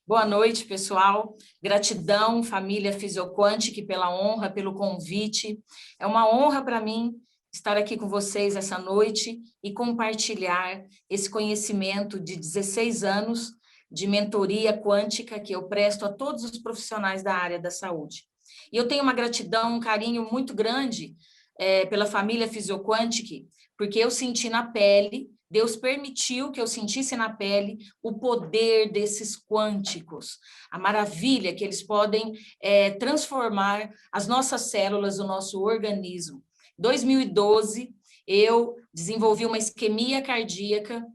Boa noite, pessoal. Gratidão, família Fisioquantic, pela honra, pelo convite. É uma honra para mim estar aqui com vocês essa noite e compartilhar esse conhecimento de 16 anos de mentoria quântica que eu presto a todos os profissionais da área da saúde. E eu tenho uma gratidão, um carinho muito grande pela família Fisioquantic, porque eu senti na pele. Deus permitiu que eu sentisse na pele o poder desses quânticos, a maravilha que eles podem transformar as nossas células, o nosso organismo. Em 2012, eu desenvolvi uma isquemia cardíaca,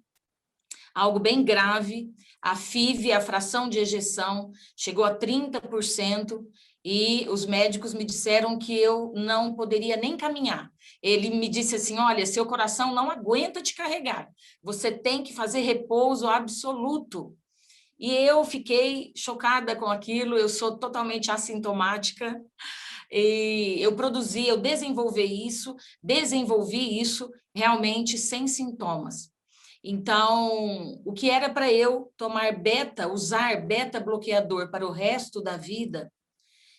algo bem grave, a FIV, a fração de ejeção, chegou a 30%, e os médicos me disseram que eu não poderia nem caminhar. Ele me disse assim, olha, seu coração não aguenta te carregar, você tem que fazer repouso absoluto. E eu fiquei chocada com aquilo, eu sou totalmente assintomática, e eu desenvolvi isso realmente sem sintomas. Então, o que era para eu usar beta bloqueador para o resto da vida,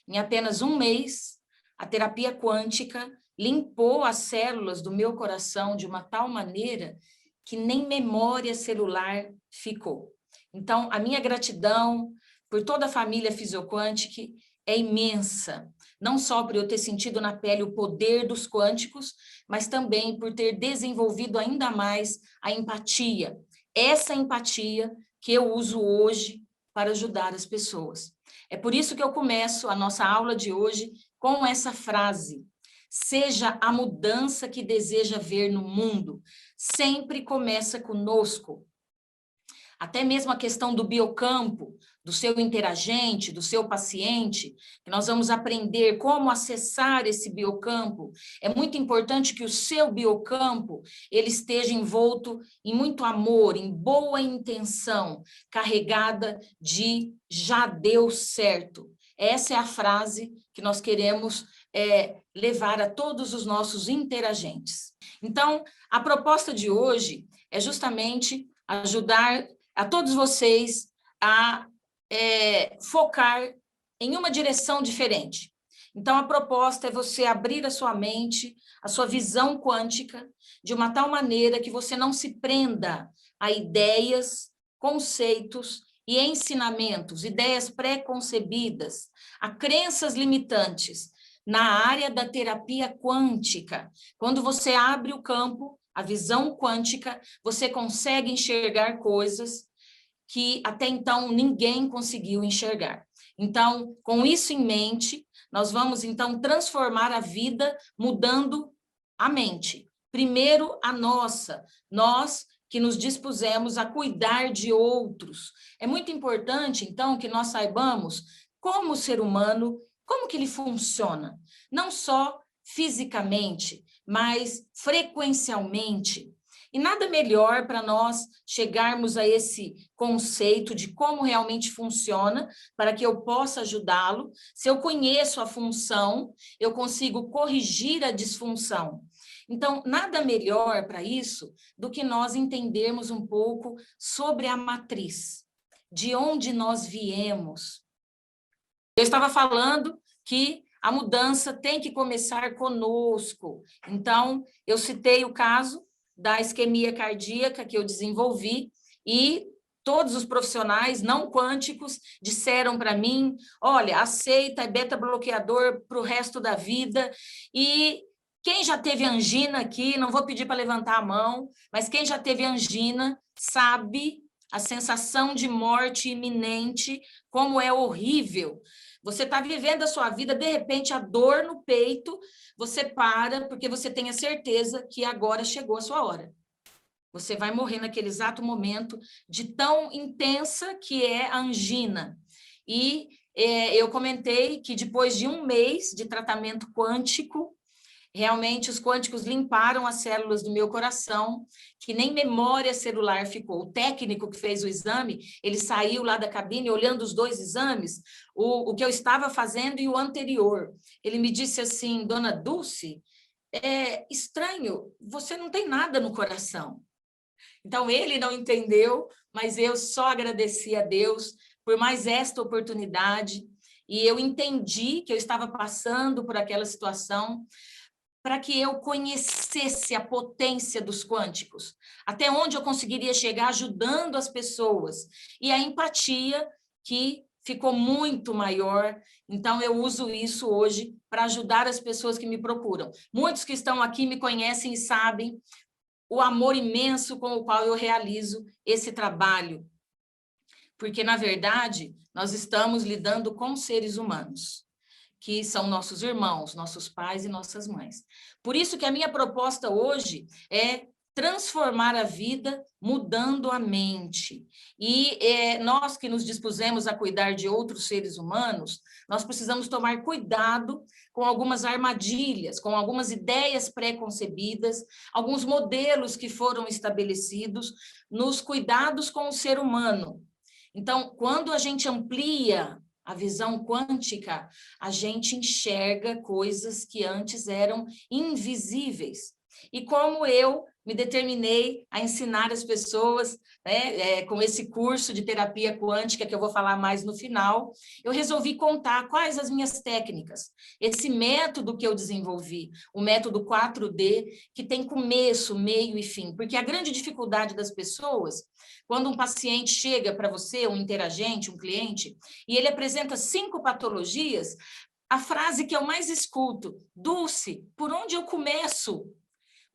em apenas um mês, a terapia quântica limpou as células do meu coração de uma tal maneira que nem memória celular ficou. Então, a minha gratidão por toda a família Fisioquantic é imensa, não só por eu ter sentido na pele o poder dos quânticos, mas também por ter desenvolvido ainda mais a empatia. Essa empatia que eu uso hoje para ajudar as pessoas. É por isso que eu começo a nossa aula de hoje com essa frase: seja a mudança que deseja ver no mundo, sempre começa conosco. Até mesmo a questão do biocampo, do seu interagente, do seu paciente, que nós vamos aprender como acessar esse biocampo. É muito importante que o seu biocampo ele esteja envolto em muito amor, em boa intenção, carregada de já deu certo. Essa é a frase que nós queremos levar a todos os nossos interagentes. Então, a proposta de hoje é justamente ajudar a todos vocês a focar em uma direção diferente. Então, a proposta é você abrir a sua mente, a sua visão quântica, de uma tal maneira que você não se prenda a ideias, conceitos e ensinamentos, ideias pré-concebidas, a crenças limitantes na área da terapia quântica. Quando você abre o campo, a visão quântica, você consegue enxergar coisas que até então ninguém conseguiu enxergar. Então, com isso em mente, nós vamos então transformar a vida mudando a mente. Primeiro a nossa, nós que nos dispusemos a cuidar de outros. É muito importante, então, que nós saibamos como o ser humano, como que ele funciona, não só fisicamente, mas frequencialmente. E nada melhor para nós chegarmos a esse conceito de como realmente funciona, para que eu possa ajudá-lo. Se eu conheço a função, eu consigo corrigir a disfunção. Então, nada melhor para isso do que nós entendermos um pouco sobre a matriz, de onde nós viemos. Eu estava falando que a mudança tem que começar conosco. Então, eu citei o caso da isquemia cardíaca que eu desenvolvi e todos os profissionais não quânticos disseram para mim, olha, aceita, é beta-bloqueador para o resto da vida. E quem já teve angina aqui, não vou pedir para levantar a mão, mas quem já teve angina sabe a sensação de morte iminente, como é horrível. Você está vivendo a sua vida, de repente, a dor no peito, você para, porque você tem a certeza que agora chegou a sua hora. Você vai morrer naquele exato momento de tão intensa que é a angina. E eu comentei que depois de um mês de tratamento quântico, realmente, os quânticos limparam as células do meu coração, que nem memória celular ficou. O técnico que fez o exame, ele saiu lá da cabine olhando os dois exames, o que eu estava fazendo e o anterior. Ele me disse assim, dona Dulce, é estranho, você não tem nada no coração. Então, ele não entendeu, mas eu só agradeci a Deus, por mais esta oportunidade, e eu entendi que eu estava passando por aquela situação para que eu conhecesse a potência dos quânticos, até onde eu conseguiria chegar ajudando as pessoas, e a empatia que ficou muito maior, então eu uso isso hoje para ajudar as pessoas que me procuram. Muitos que estão aqui me conhecem e sabem o amor imenso com o qual eu realizo esse trabalho, porque, na verdade, nós estamos lidando com seres humanos, que são nossos irmãos, nossos pais e nossas mães. Por isso que a minha proposta hoje é transformar a vida mudando a mente. E nós que nos dispusemos a cuidar de outros seres humanos, nós precisamos tomar cuidado com algumas armadilhas, com algumas ideias pré-concebidas, alguns modelos que foram estabelecidos nos cuidados com o ser humano. Então, quando a gente amplia a visão quântica, a gente enxerga coisas que antes eram invisíveis. E como eu me determinei a ensinar as pessoas, né, com esse curso de terapia quântica, que eu vou falar mais no final, eu resolvi contar quais as minhas técnicas, esse método que eu desenvolvi, o método 4D, que tem começo, meio e fim, porque a grande dificuldade das pessoas, quando um paciente chega para você, um interagente, um cliente, e ele apresenta 5 patologias, a frase que eu mais escuto: Dulce, por onde eu começo?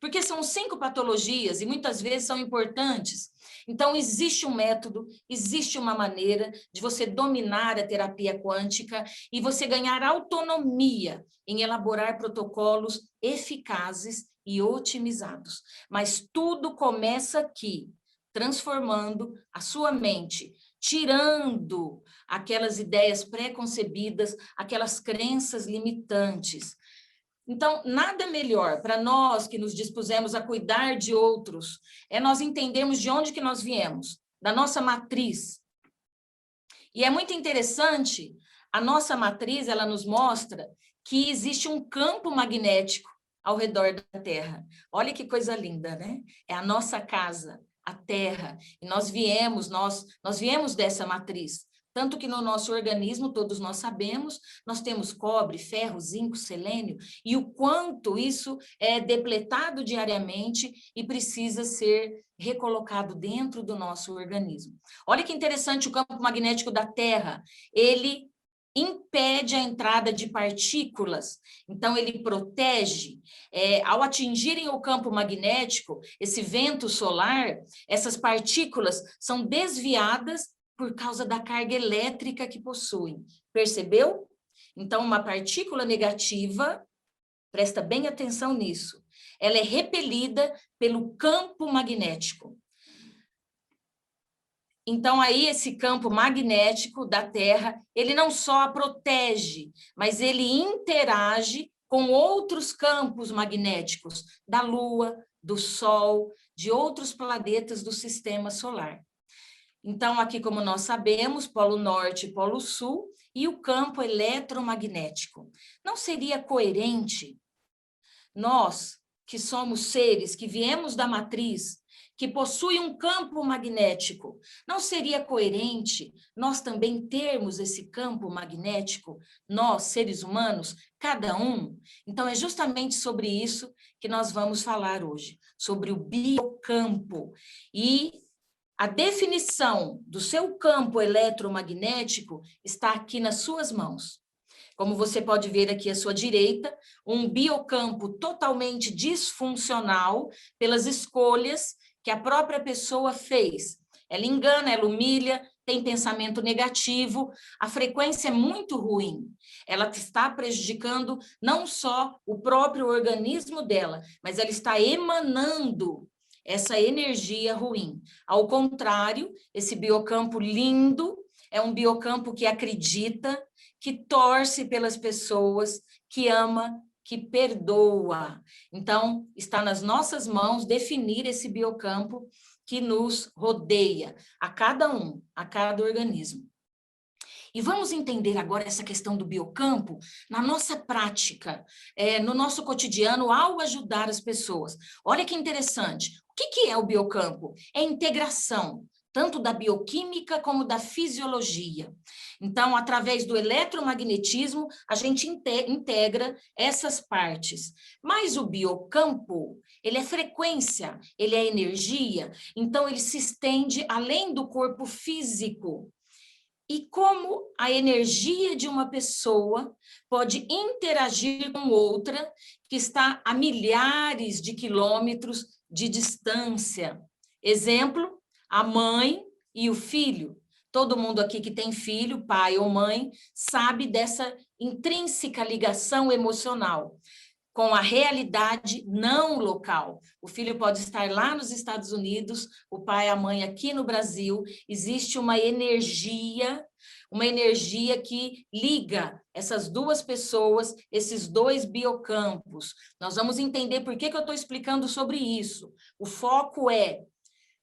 Porque são 5 patologias e muitas vezes são importantes. Então, existe um método, existe uma maneira de você dominar a terapia quântica e você ganhar autonomia em elaborar protocolos eficazes e otimizados. Mas tudo começa aqui, transformando a sua mente, tirando aquelas ideias pré-concebidas, aquelas crenças limitantes. Então, nada melhor para nós que nos dispusemos a cuidar de outros, é nós entendermos de onde que nós viemos, da nossa matriz. E é muito interessante, a nossa matriz, ela nos mostra que existe um campo magnético ao redor da Terra. Olha que coisa linda, né? É a nossa casa, a Terra. E nós viemos dessa matriz. Tanto que no nosso organismo, todos nós sabemos, nós temos cobre, ferro, zinco, selênio, e o quanto isso é depletado diariamente e precisa ser recolocado dentro do nosso organismo. Olha que interessante o campo magnético da Terra, ele impede a entrada de partículas, então ele protege. Ao atingirem o campo magnético, esse vento solar, essas partículas são desviadas por causa da carga elétrica que possuem. Percebeu? Então, uma partícula negativa, presta bem atenção nisso, ela é repelida pelo campo magnético. Então, aí, esse campo magnético da Terra, ele não só a protege, mas ele interage com outros campos magnéticos da Lua, do Sol, de outros planetas do sistema solar. Então, aqui, como nós sabemos, Polo Norte e Polo Sul, e o campo eletromagnético. Não seria coerente nós, que somos seres que viemos da matriz, que possui um campo magnético, não seria coerente nós também termos esse campo magnético, nós, seres humanos, cada um? Então, é justamente sobre isso que nós vamos falar hoje, sobre o biocampo. E a definição do seu campo eletromagnético está aqui nas suas mãos. Como você pode ver aqui à sua direita, um biocampo totalmente disfuncional pelas escolhas que a própria pessoa fez. Ela engana, ela humilha, tem pensamento negativo, a frequência é muito ruim. Ela está prejudicando não só o próprio organismo dela, mas ela está emanando essa energia ruim. Ao contrário, esse biocampo lindo é um biocampo que acredita, que torce pelas pessoas, que ama, que perdoa. Então, está nas nossas mãos definir esse biocampo que nos rodeia, a cada um, a cada organismo. E vamos entender agora essa questão do biocampo na nossa prática, no nosso cotidiano, ao ajudar as pessoas. Olha que interessante. O que é o biocampo? É integração, tanto da bioquímica como da fisiologia. Então, através do eletromagnetismo, a gente integra essas partes. Mas o biocampo, ele é frequência, ele é energia, então ele se estende além do corpo físico. E como a energia de uma pessoa pode interagir com outra que está a milhares de quilômetros de distância. Exemplo, a mãe e o filho. Todo mundo aqui que tem filho, pai ou mãe, sabe dessa intrínseca ligação emocional com a realidade não local. O filho pode estar lá nos Estados Unidos, o pai e a mãe aqui no Brasil. Existe uma energia que liga essas duas pessoas, esses dois biocampos. Nós vamos entender por que eu estou explicando sobre isso. O foco é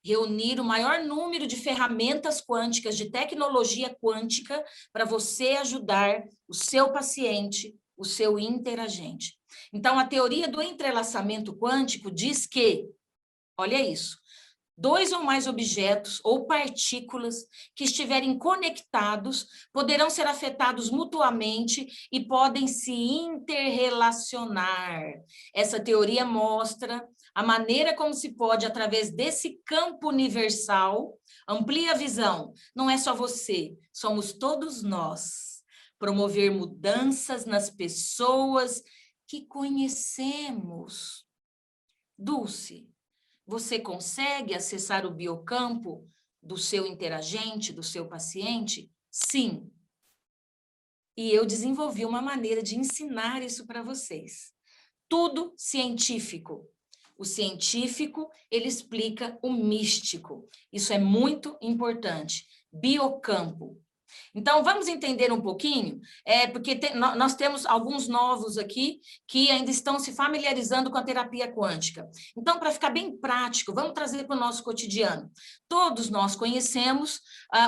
reunir o maior número de ferramentas quânticas, de tecnologia quântica, para você ajudar o seu paciente, o seu interagente. Então, a teoria do entrelaçamento quântico diz que, olha isso, 2 ou mais objetos ou partículas que estiverem conectados poderão ser afetados mutuamente e podem se interrelacionar. Essa teoria mostra a maneira como se pode, através desse campo universal, amplia a visão. Não é só você, somos todos nós. Promover mudanças nas pessoas que conhecemos. Dulce, você consegue acessar o biocampo do seu interagente, do seu paciente? Sim. E eu desenvolvi uma maneira de ensinar isso para vocês. Tudo científico. O científico, ele explica o místico. Isso é muito importante. Biocampo. Então, vamos entender um pouquinho, porque nós temos alguns novos aqui que ainda estão se familiarizando com a terapia quântica. Então, para ficar bem prático, vamos trazer para o nosso cotidiano. Todos nós conhecemos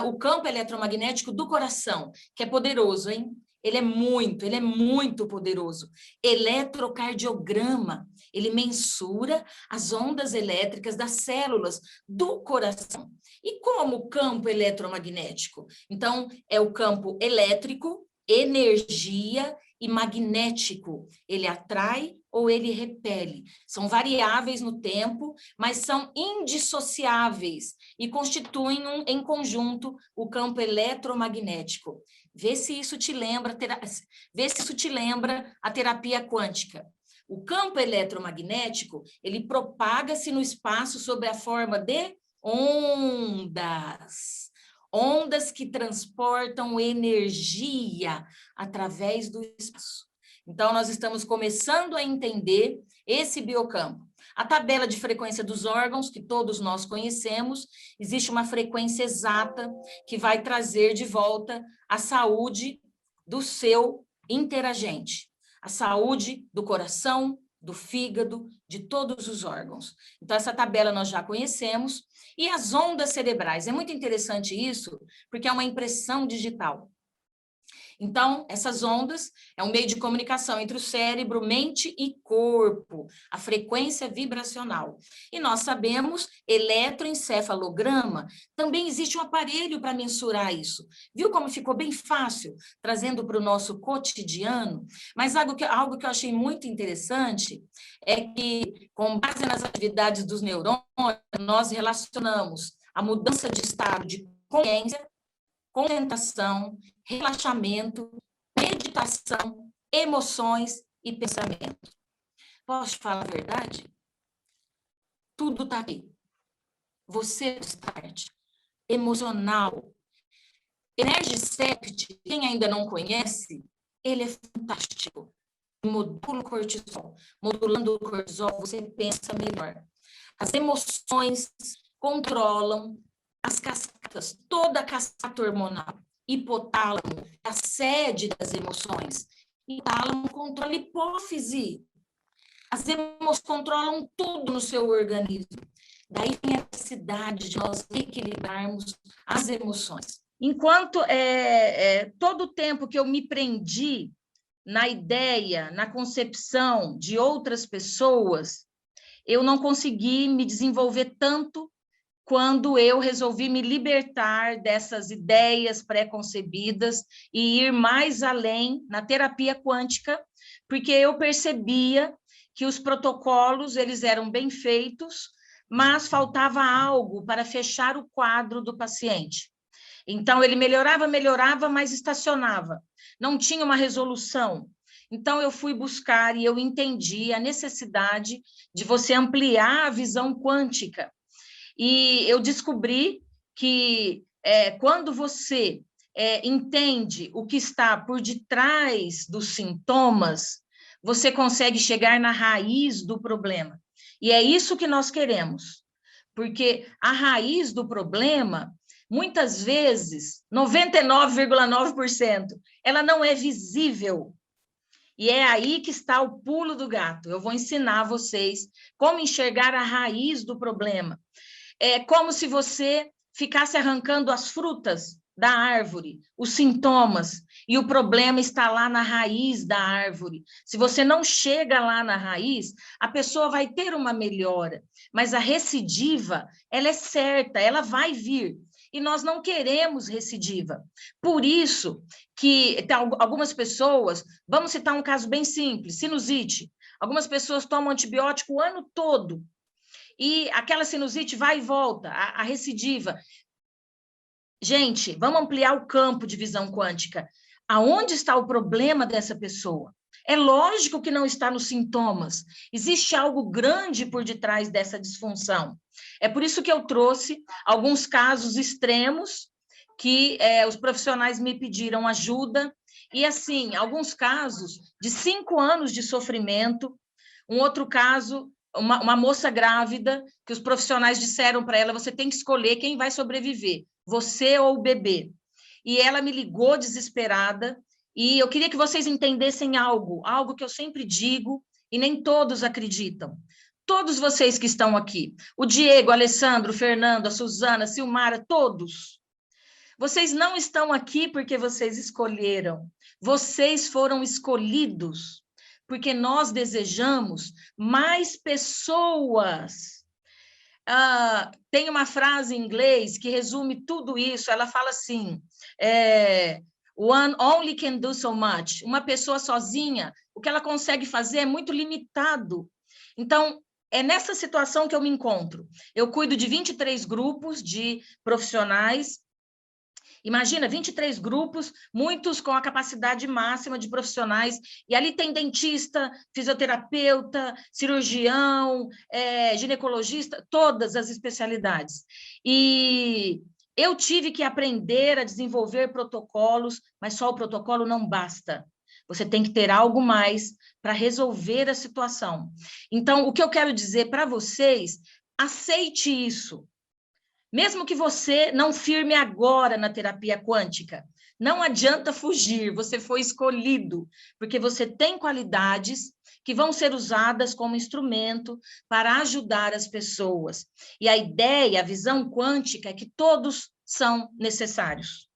o campo eletromagnético do coração, que é poderoso, hein? Ele é muito poderoso. Eletrocardiograma, ele mensura as ondas elétricas das células do coração. E como o campo eletromagnético? Então, é o campo elétrico, energia e magnético. Ele atrai ou ele repele. São variáveis no tempo, mas são indissociáveis e constituem em conjunto o campo eletromagnético. Vê se isso te lembra a terapia quântica. O campo eletromagnético, ele propaga-se no espaço sob a forma de ondas. Ondas que transportam energia através do espaço. Então, nós estamos começando a entender esse biocampo. A tabela de frequência dos órgãos, que todos nós conhecemos, existe uma frequência exata que vai trazer de volta a saúde do seu interagente, a saúde do coração, do fígado, de todos os órgãos. Então, essa tabela nós já conhecemos. E as ondas cerebrais, é muito interessante isso, porque é uma impressão digital. Então, essas ondas é um meio de comunicação entre o cérebro, mente e corpo, a frequência vibracional. E nós sabemos, eletroencefalograma, também existe um aparelho para mensurar isso. Viu como ficou bem fácil, trazendo para o nosso cotidiano? Mas algo que eu achei muito interessante é que, com base nas atividades dos neurônios, nós relacionamos a mudança de estado de consciência, concentração, relaxamento, meditação, emoções e pensamento. Posso falar a verdade? Tudo está aqui. Você start, emocional. Energisect, quem ainda não conhece, ele é fantástico. Modula o cortisol. Modulando o cortisol, você pensa melhor. As emoções controlam as cascatas, toda a cascata hormonal. Hipotálamo, a sede das emoções. Hipotálamo controla a hipófise. As emoções controlam tudo no seu organismo. Daí vem a necessidade de nós equilibrarmos as emoções. Enquanto todo o tempo que eu me prendi na ideia, na concepção de outras pessoas, eu não consegui me desenvolver tanto quando eu resolvi me libertar dessas ideias pré-concebidas e ir mais além na terapia quântica, porque eu percebia que os protocolos eles eram bem feitos, mas faltava algo para fechar o quadro do paciente. Então, ele melhorava, mas estacionava. Não tinha uma resolução. Então, eu fui buscar e eu entendi a necessidade de você ampliar a visão quântica. E eu descobri que quando você entende o que está por detrás dos sintomas, você consegue chegar na raiz do problema. E é isso que nós queremos, porque a raiz do problema, muitas vezes, 99,9%, ela não é visível. E é aí que está o pulo do gato. Eu vou ensinar vocês como enxergar a raiz do problema. É como se você ficasse arrancando as frutas da árvore, os sintomas, e o problema está lá na raiz da árvore. Se você não chega lá na raiz, a pessoa vai ter uma melhora, mas a recidiva, ela é certa, ela vai vir. E nós não queremos recidiva. Por isso que tem algumas pessoas, vamos citar um caso bem simples, sinusite. Algumas pessoas tomam antibiótico o ano todo, e aquela sinusite vai e volta, a recidiva. Gente, vamos ampliar o campo de visão quântica. Aonde está o problema dessa pessoa? É lógico que não está nos sintomas. Existe algo grande por detrás dessa disfunção. É por isso que eu trouxe alguns casos extremos que os profissionais me pediram ajuda. E, assim, alguns casos de 5 anos de sofrimento, um outro caso... Uma moça grávida, que os profissionais disseram para ela, você tem que escolher quem vai sobreviver, você ou o bebê. E ela me ligou desesperada, e eu queria que vocês entendessem algo que eu sempre digo, e nem todos acreditam. Todos vocês que estão aqui, o Diego, o Alessandro, o Fernando, a Suzana, a Silmara, todos. Vocês não estão aqui porque vocês escolheram, vocês foram escolhidos, porque nós desejamos mais pessoas. Tem uma frase em inglês que resume tudo isso, ela fala assim, one only can do so much. Uma pessoa sozinha, o que ela consegue fazer é muito limitado. Então, é nessa situação que eu me encontro. Eu cuido de 23 grupos de profissionais. Imagina, 23 grupos, muitos com a capacidade máxima de profissionais, e ali tem dentista, fisioterapeuta, cirurgião, ginecologista, todas as especialidades. E eu tive que aprender a desenvolver protocolos, mas só o protocolo não basta. Você tem que ter algo mais para resolver a situação. Então, o que eu quero dizer para vocês, aceite isso. Mesmo que você não firme agora na terapia quântica, não adianta fugir, você foi escolhido, porque você tem qualidades que vão ser usadas como instrumento para ajudar as pessoas. E a ideia, a visão quântica é que todos são necessários.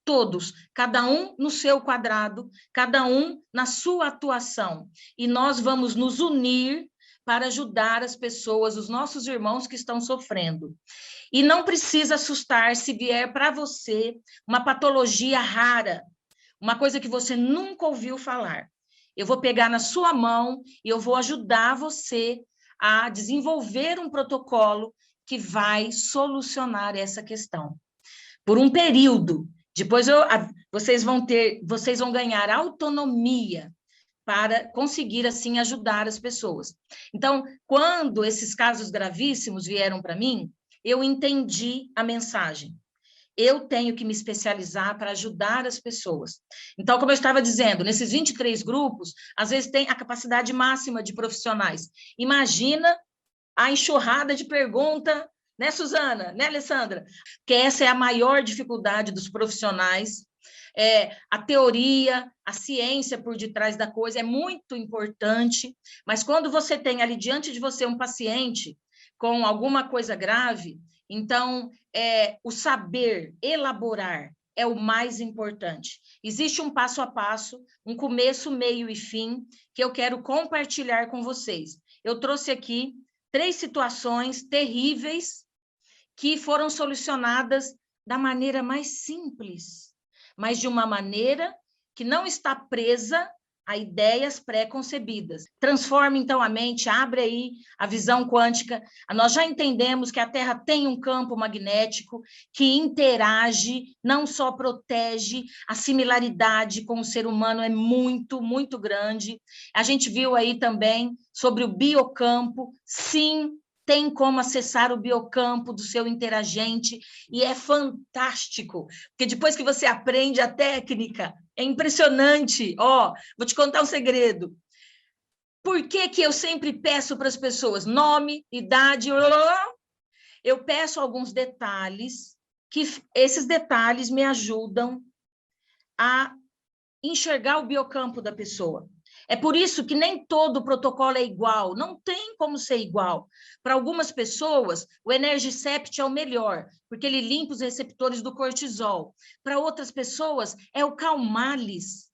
Todos, cada um no seu quadrado, cada um na sua atuação. E nós vamos nos unir para ajudar as pessoas, os nossos irmãos que estão sofrendo. E não precisa assustar se vier para você uma patologia rara, uma coisa que você nunca ouviu falar. Eu vou pegar na sua mão e eu vou ajudar você a desenvolver um protocolo que vai solucionar essa questão. Por um período, depois vocês vão ganhar autonomia para conseguir, assim, ajudar as pessoas. Então, quando esses casos gravíssimos vieram para mim, eu entendi a mensagem. Eu tenho que me especializar para ajudar as pessoas. Então, como eu estava dizendo, nesses 23 grupos, às vezes tem a capacidade máxima de profissionais. Imagina a enxurrada de pergunta, né, Suzana? Né, Alessandra? Que essa é a maior dificuldade dos profissionais. A teoria, a ciência por detrás da coisa é muito importante, mas quando você tem ali diante de você um paciente com alguma coisa grave, então o saber elaborar é o mais importante. Existe um passo a passo, um começo, meio e fim, que eu quero compartilhar com vocês. Eu trouxe aqui 3 situações terríveis que foram solucionadas da maneira mais simples, mas de uma maneira que não está presa a ideias pré-concebidas. Transforma, então, a mente, abre aí a visão quântica. Nós já entendemos que a Terra tem um campo magnético que interage, não só protege, a similaridade com o ser humano é muito, muito grande. A gente viu aí também sobre o biocampo, sim, tem como acessar o biocampo do seu interagente, e é fantástico, porque depois que você aprende a técnica, é impressionante. Ó, vou te contar um segredo. Por que que eu sempre peço para as pessoas nome, idade, eu peço alguns detalhes, que esses detalhes me ajudam a enxergar o biocampo da pessoa. É por isso que nem todo protocolo é igual, não tem como ser igual. Para algumas pessoas, o Energicept é o melhor, porque ele limpa os receptores do cortisol. Para outras pessoas, é o Calmales,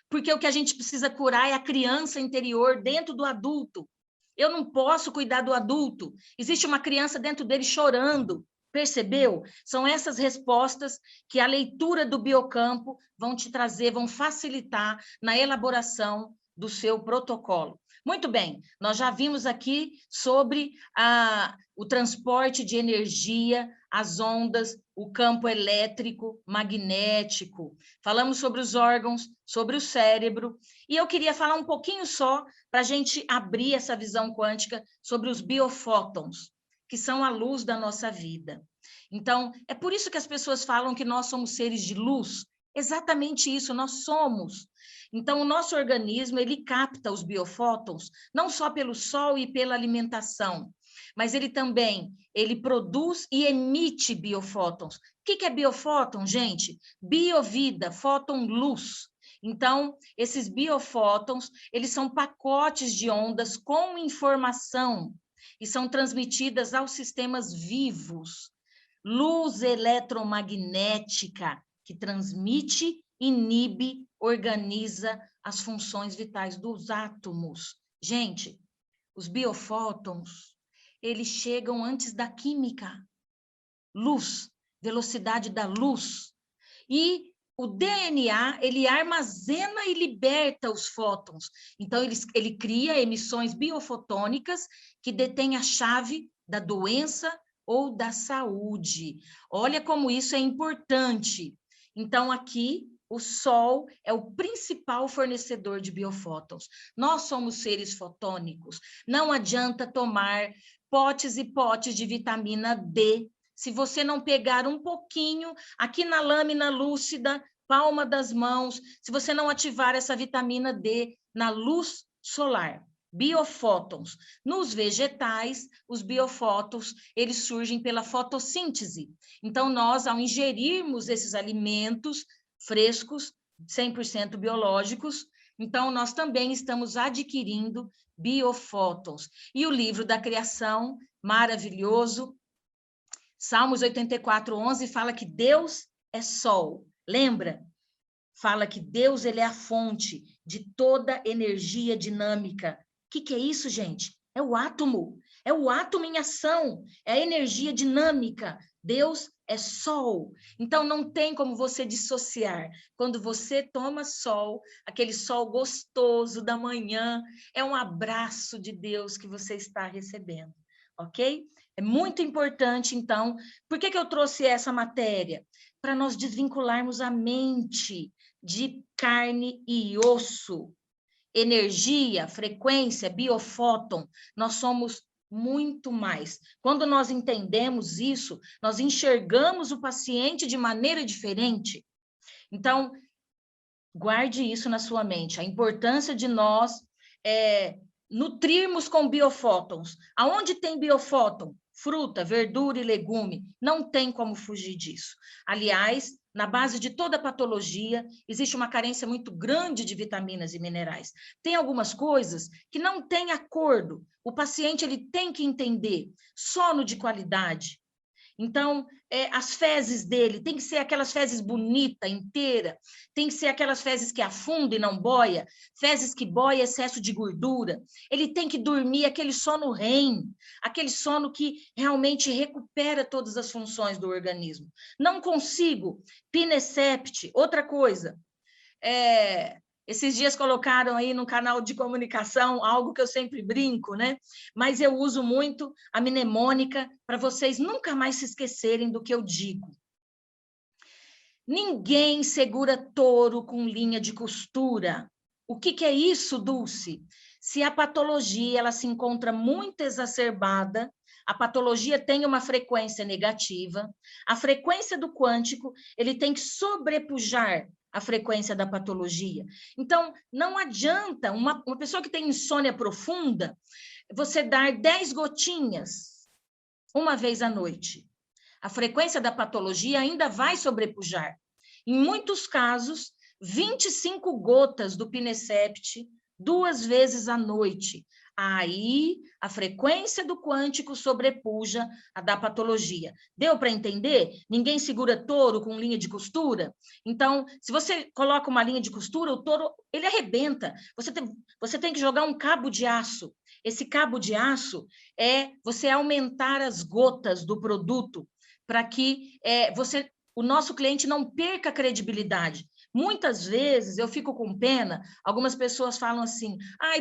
porque o que a gente precisa curar é a criança interior dentro do adulto. Eu não posso cuidar do adulto. Existe uma criança dentro dele chorando. Percebeu? São essas respostas que a leitura do biocampo vão te trazer, vão facilitar na elaboração do seu protocolo. Muito bem, nós já vimos aqui sobre o transporte de energia, as ondas, o campo elétrico, magnético. Falamos sobre os órgãos, sobre o cérebro, e eu queria falar um pouquinho só para a gente abrir essa visão quântica sobre os biofótons, que são a luz da nossa vida. Então, é por isso que as pessoas falam que nós somos seres de luz. Exatamente isso, nós somos. Então, o nosso organismo, ele capta os biofótons, não só pelo sol e pela alimentação, mas ele também, ele produz e emite biofótons. O que é biofóton, gente? Biovida, fóton, luz. Então, esses biofótons, eles são pacotes de ondas com informação e são transmitidas aos sistemas vivos. Luz eletromagnética, que transmite, inibe, organiza as funções vitais dos átomos. Gente, os biofótons, eles chegam antes da química. Luz, velocidade da luz. E o DNA, ele armazena e liberta os fótons. Então, ele cria emissões biofotônicas que detêm a chave da doença ou da saúde. Olha como isso é importante. Então, aqui, o Sol é o principal fornecedor de biofótons. Nós somos seres fotônicos. Não adianta tomar potes e potes de vitamina D se você não pegar um pouquinho aqui na lâmina lúcida, palma das mãos, se você não ativar essa vitamina D na luz solar. Biofótons. Nos vegetais, os biofótons, eles surgem pela fotossíntese. Então, nós, ao ingerirmos esses alimentos frescos, 100% biológicos, então, nós também estamos adquirindo biofótons. E o livro da criação, maravilhoso, Salmos 84:11 fala que Deus é sol. Lembra? Fala que Deus, ele é a fonte de toda energia dinâmica. O que é isso, gente? É o átomo. É o átomo em ação. É a energia dinâmica. Deus é sol. Então, não tem como você dissociar. Quando você toma sol, aquele sol gostoso da manhã, é um abraço de Deus que você está recebendo. Ok? É muito importante, então. Por que eu trouxe essa matéria? Para nós desvincularmos a mente de carne e osso. Energia, frequência, biofóton, nós somos muito mais. Quando nós entendemos isso, nós enxergamos o paciente de maneira diferente. Então, guarde isso na sua mente, a importância de nós nutrirmos com biofótons. Aonde tem biofóton? Fruta, verdura e legume. Não tem como fugir disso. Aliás, na base de toda patologia, existe uma carência muito grande de vitaminas e minerais. Tem algumas coisas que não têm acordo. O paciente ele tem que entender. Sono de qualidade. Então, as fezes dele tem que ser aquelas fezes bonitas, inteiras, tem que ser aquelas fezes que afundam e não boia, fezes que boia excesso de gordura. Ele tem que dormir aquele sono REM, aquele sono que realmente recupera todas as funções do organismo. Não consigo, Pinesept, outra coisa. Esses dias colocaram aí no canal de comunicação algo que eu sempre brinco, né? Mas eu uso muito a mnemônica para vocês nunca mais se esquecerem do que eu digo. Ninguém segura touro com linha de costura. O que é isso, Dulce? Se a patologia ela se encontra muito exacerbada, a patologia tem uma frequência negativa, a frequência do quântico ele tem que sobrepujar a frequência da patologia. Então, não adianta uma pessoa que tem insônia profunda, você dar 10 gotinhas uma vez à noite. A frequência da patologia ainda vai sobrepujar. Em muitos casos, 25 gotas do Pinesept 2 vezes à noite. Aí, a frequência do quântico sobrepuja a da patologia. Deu para entender? Ninguém segura touro com linha de costura? Então, se você coloca uma linha de costura, o touro, ele arrebenta. Você tem que jogar um cabo de aço. Esse cabo de aço é você aumentar as gotas do produto para que o nosso cliente não perca a credibilidade. Muitas vezes eu fico com pena, algumas pessoas falam assim,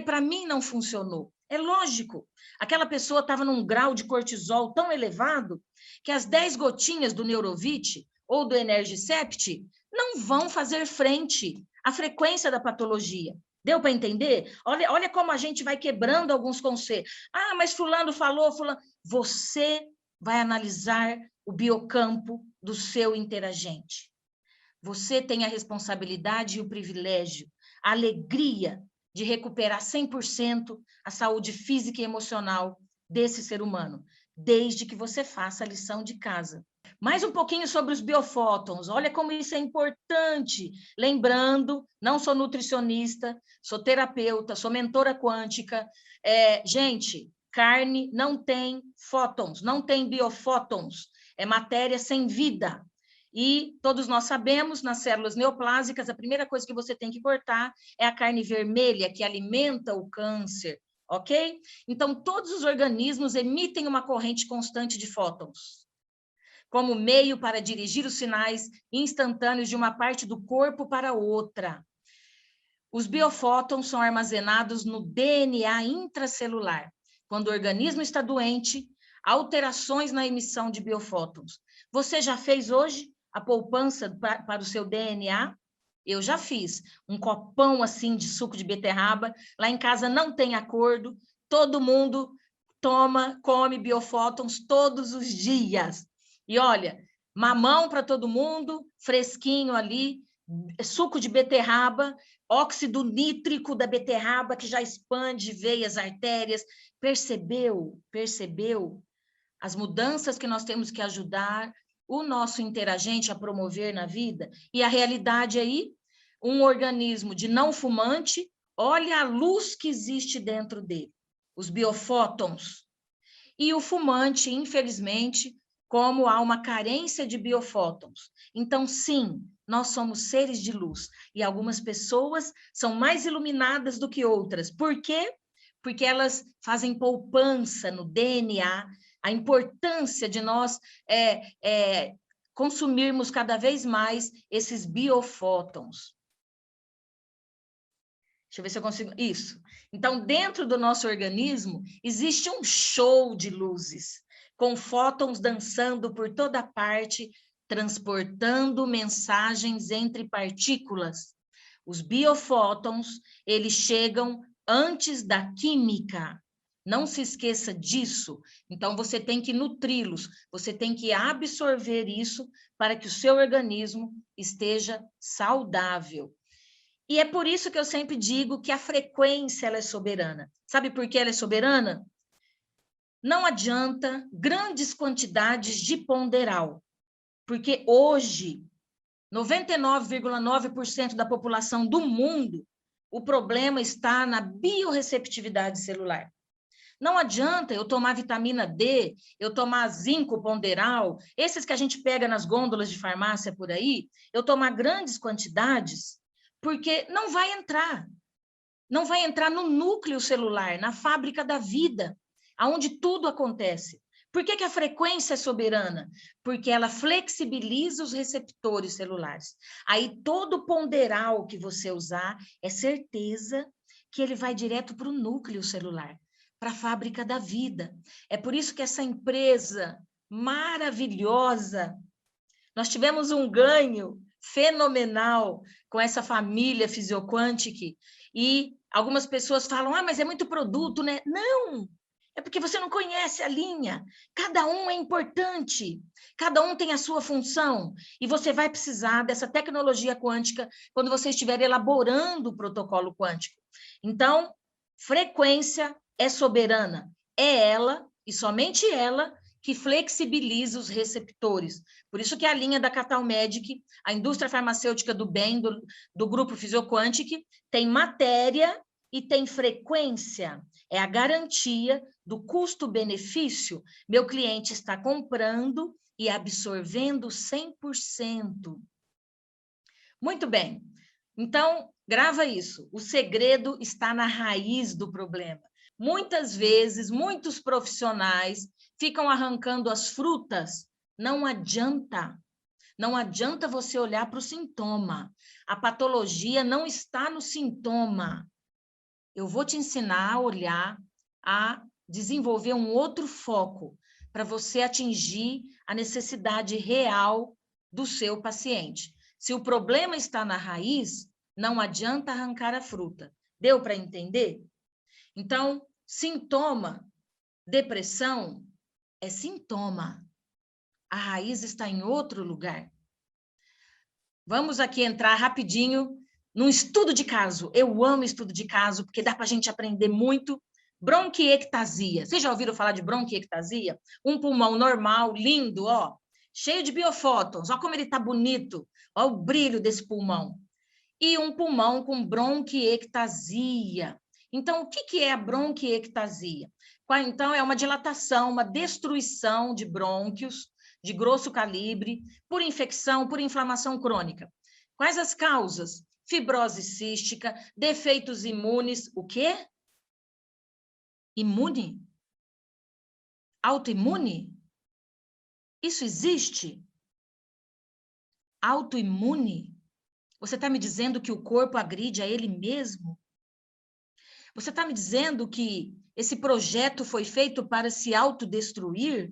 para mim não funcionou. É lógico, aquela pessoa estava num grau de cortisol tão elevado que as 10 gotinhas do Neurovit ou do Energicept não vão fazer frente à frequência da patologia. Deu para entender? Olha como a gente vai quebrando alguns conceitos. Mas fulano falou, fulano... Você vai analisar o biocampo do seu interagente. Você tem a responsabilidade e o privilégio, a alegria de recuperar 100% a saúde física e emocional desse ser humano, desde que você faça a lição de casa. Mais um pouquinho sobre os biofótons. Olha como isso é importante. Lembrando, não sou nutricionista, sou terapeuta, sou mentora quântica. Gente, carne não tem fótons, não tem biofótons. É matéria sem vida. E todos nós sabemos, nas células neoplásicas, a primeira coisa que você tem que cortar é a carne vermelha, que alimenta o câncer, ok? Então, todos os organismos emitem uma corrente constante de fótons, como meio para dirigir os sinais instantâneos de uma parte do corpo para outra. Os biofótons são armazenados no DNA intracelular. Quando o organismo está doente, alterações na emissão de biofótons. Você já fez hoje a poupança para o seu DNA? Eu já fiz um copão assim de suco de beterraba. Lá em casa não tem acordo, todo mundo come biofótons todos os dias. E olha, mamão para todo mundo, fresquinho ali, suco de beterraba, óxido nítrico da beterraba que já expande veias, artérias. Percebeu as mudanças que nós temos que ajudar o nosso interagente a promover na vida? E a realidade aí, um organismo de não fumante, olha a luz que existe dentro dele, os biofótons. E o fumante, infelizmente, como há uma carência de biofótons. Então, sim, nós somos seres de luz. E algumas pessoas são mais iluminadas do que outras. Por quê? Porque elas fazem poupança no DNA, a importância de nós consumirmos cada vez mais esses biofótons. Deixa eu ver se eu consigo... Isso. Então, dentro do nosso organismo, existe um show de luzes, com fótons dançando por toda parte, transportando mensagens entre partículas. Os biofótons, eles chegam antes da química. Não se esqueça disso. Então, você tem que nutri-los, você tem que absorver isso para que o seu organismo esteja saudável. E é por isso que eu sempre digo que a frequência ela é soberana. Sabe por que ela é soberana? Não adianta grandes quantidades de ponderal, porque hoje 99,9% da população do mundo, o problema está na biorreceptividade celular. Não adianta eu tomar vitamina D, eu tomar zinco ponderal, esses que a gente pega nas gôndolas de farmácia por aí, eu tomar grandes quantidades, porque não vai entrar. Não vai entrar no núcleo celular, na fábrica da vida, aonde tudo acontece. Por que a frequência é soberana? Porque ela flexibiliza os receptores celulares. Aí todo ponderal que você usar, é certeza que ele vai direto para o núcleo celular, para a fábrica da vida. É por isso que essa empresa maravilhosa, nós tivemos um ganho fenomenal com essa família Physioquantic, e algumas pessoas falam, mas é muito produto, né? Não! É porque você não conhece a linha. Cada um é importante. Cada um tem a sua função. E você vai precisar dessa tecnologia quântica quando você estiver elaborando o protocolo quântico. Então, frequência é soberana. É ela, e somente ela, que flexibiliza os receptores. Por isso que a linha da Catalmedic, a indústria farmacêutica do bem, do grupo Physioquantic, tem matéria e tem frequência. É a garantia do custo-benefício. Meu cliente está comprando e absorvendo 100%. Muito bem. Então, grava isso. O segredo está na raiz do problema. Muitas vezes, muitos profissionais ficam arrancando as frutas. Não adianta. Não adianta você olhar para o sintoma. A patologia não está no sintoma. Eu vou te ensinar a olhar, a desenvolver um outro foco para você atingir a necessidade real do seu paciente. Se o problema está na raiz, não adianta arrancar a fruta. Deu para entender? Então, sintoma, depressão é sintoma. A raiz está em outro lugar. Vamos aqui entrar rapidinho num estudo de caso. Eu amo estudo de caso, porque dá para a gente aprender muito. Bronquiectasia. Vocês já ouviram falar de bronquiectasia? Um pulmão normal, lindo, ó, cheio de biofótons. Olha como ele está bonito. Olha o brilho desse pulmão. E um pulmão com bronquiectasia. Então, o que é a bronquiectasia? Então, é uma dilatação, uma destruição de brônquios de grosso calibre, por infecção, por inflamação crônica. Quais as causas? Fibrose cística, defeitos imunes, o quê? Imune? Autoimune? Isso existe? Autoimune? Você está me dizendo que o corpo agride a ele mesmo? Você está me dizendo que esse projeto foi feito para se autodestruir?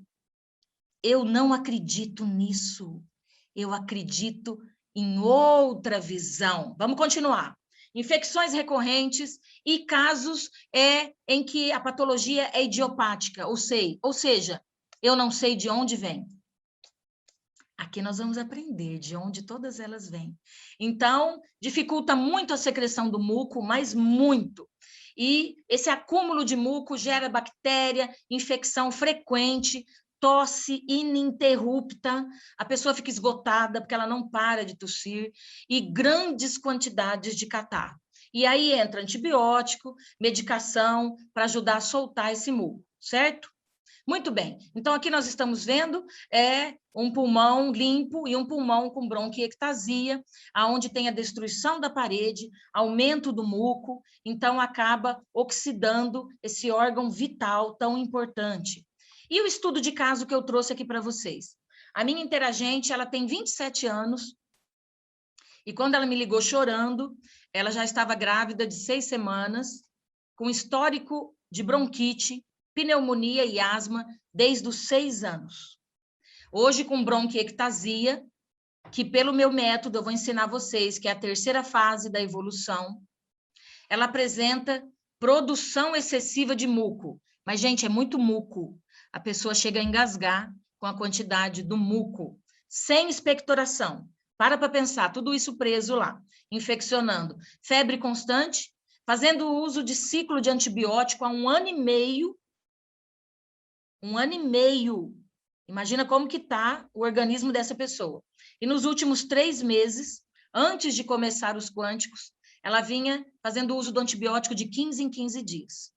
Eu não acredito nisso. Eu acredito em outra visão. Vamos continuar. Infecções recorrentes e casos em que a patologia é idiopática, ou seja, eu não sei de onde vem. Aqui nós vamos aprender de onde todas elas vêm. Então, dificulta muito a secreção do muco, mas muito. E esse acúmulo de muco gera bactéria, infecção frequente, tosse ininterrupta, a pessoa fica esgotada porque ela não para de tossir, e grandes quantidades de catarro. E aí entra antibiótico, medicação para ajudar a soltar esse muco, certo? Muito bem, então aqui nós estamos vendo um pulmão limpo e um pulmão com bronquiectasia, aonde tem a destruição da parede, aumento do muco, então acaba oxidando esse órgão vital tão importante. E o estudo de caso que eu trouxe aqui para vocês? A minha interagente, ela tem 27 anos, e quando ela me ligou chorando, ela já estava grávida de 6 semanas, com histórico de bronquite, pneumonia e asma desde os 6 anos. Hoje, com bronquiectasia, que pelo meu método eu vou ensinar vocês, que é a terceira fase da evolução, ela apresenta produção excessiva de muco. Mas, gente, é muito muco. A pessoa chega a engasgar com a quantidade do muco, sem expectoração. Para pensar, tudo isso preso lá, infeccionando. Febre constante, fazendo uso de ciclo de antibiótico há 1 ano e meio. 1 ano e meio. Imagina como que está o organismo dessa pessoa. E nos últimos 3 meses, antes de começar os quânticos, ela vinha fazendo uso do antibiótico de 15 em 15 dias.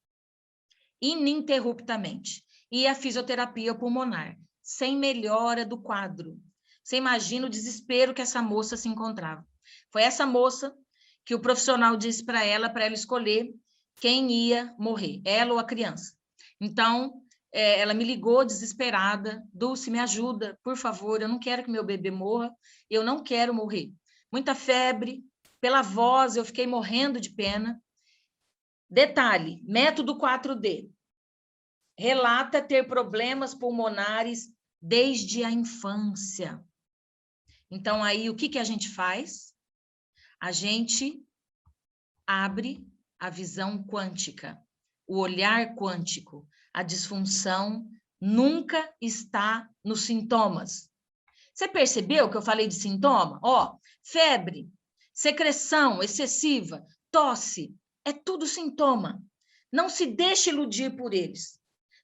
ininterruptamente. E a fisioterapia pulmonar, sem melhora do quadro. Você imagina o desespero que essa moça se encontrava. Foi essa moça que o profissional disse para ela escolher quem ia morrer, ela ou a criança. Então, ela me ligou desesperada, Dulce, me ajuda, por favor, eu não quero que meu bebê morra, eu não quero morrer. Muita febre, pela voz, eu fiquei morrendo de pena. Detalhe, método 4D. Relata ter problemas pulmonares desde a infância. Então, aí, o que a gente faz? A gente abre a visão quântica, o olhar quântico. A disfunção nunca está nos sintomas. Você percebeu que eu falei de sintoma? Ó, febre, secreção excessiva, tosse, é tudo sintoma. Não se deixe iludir por eles.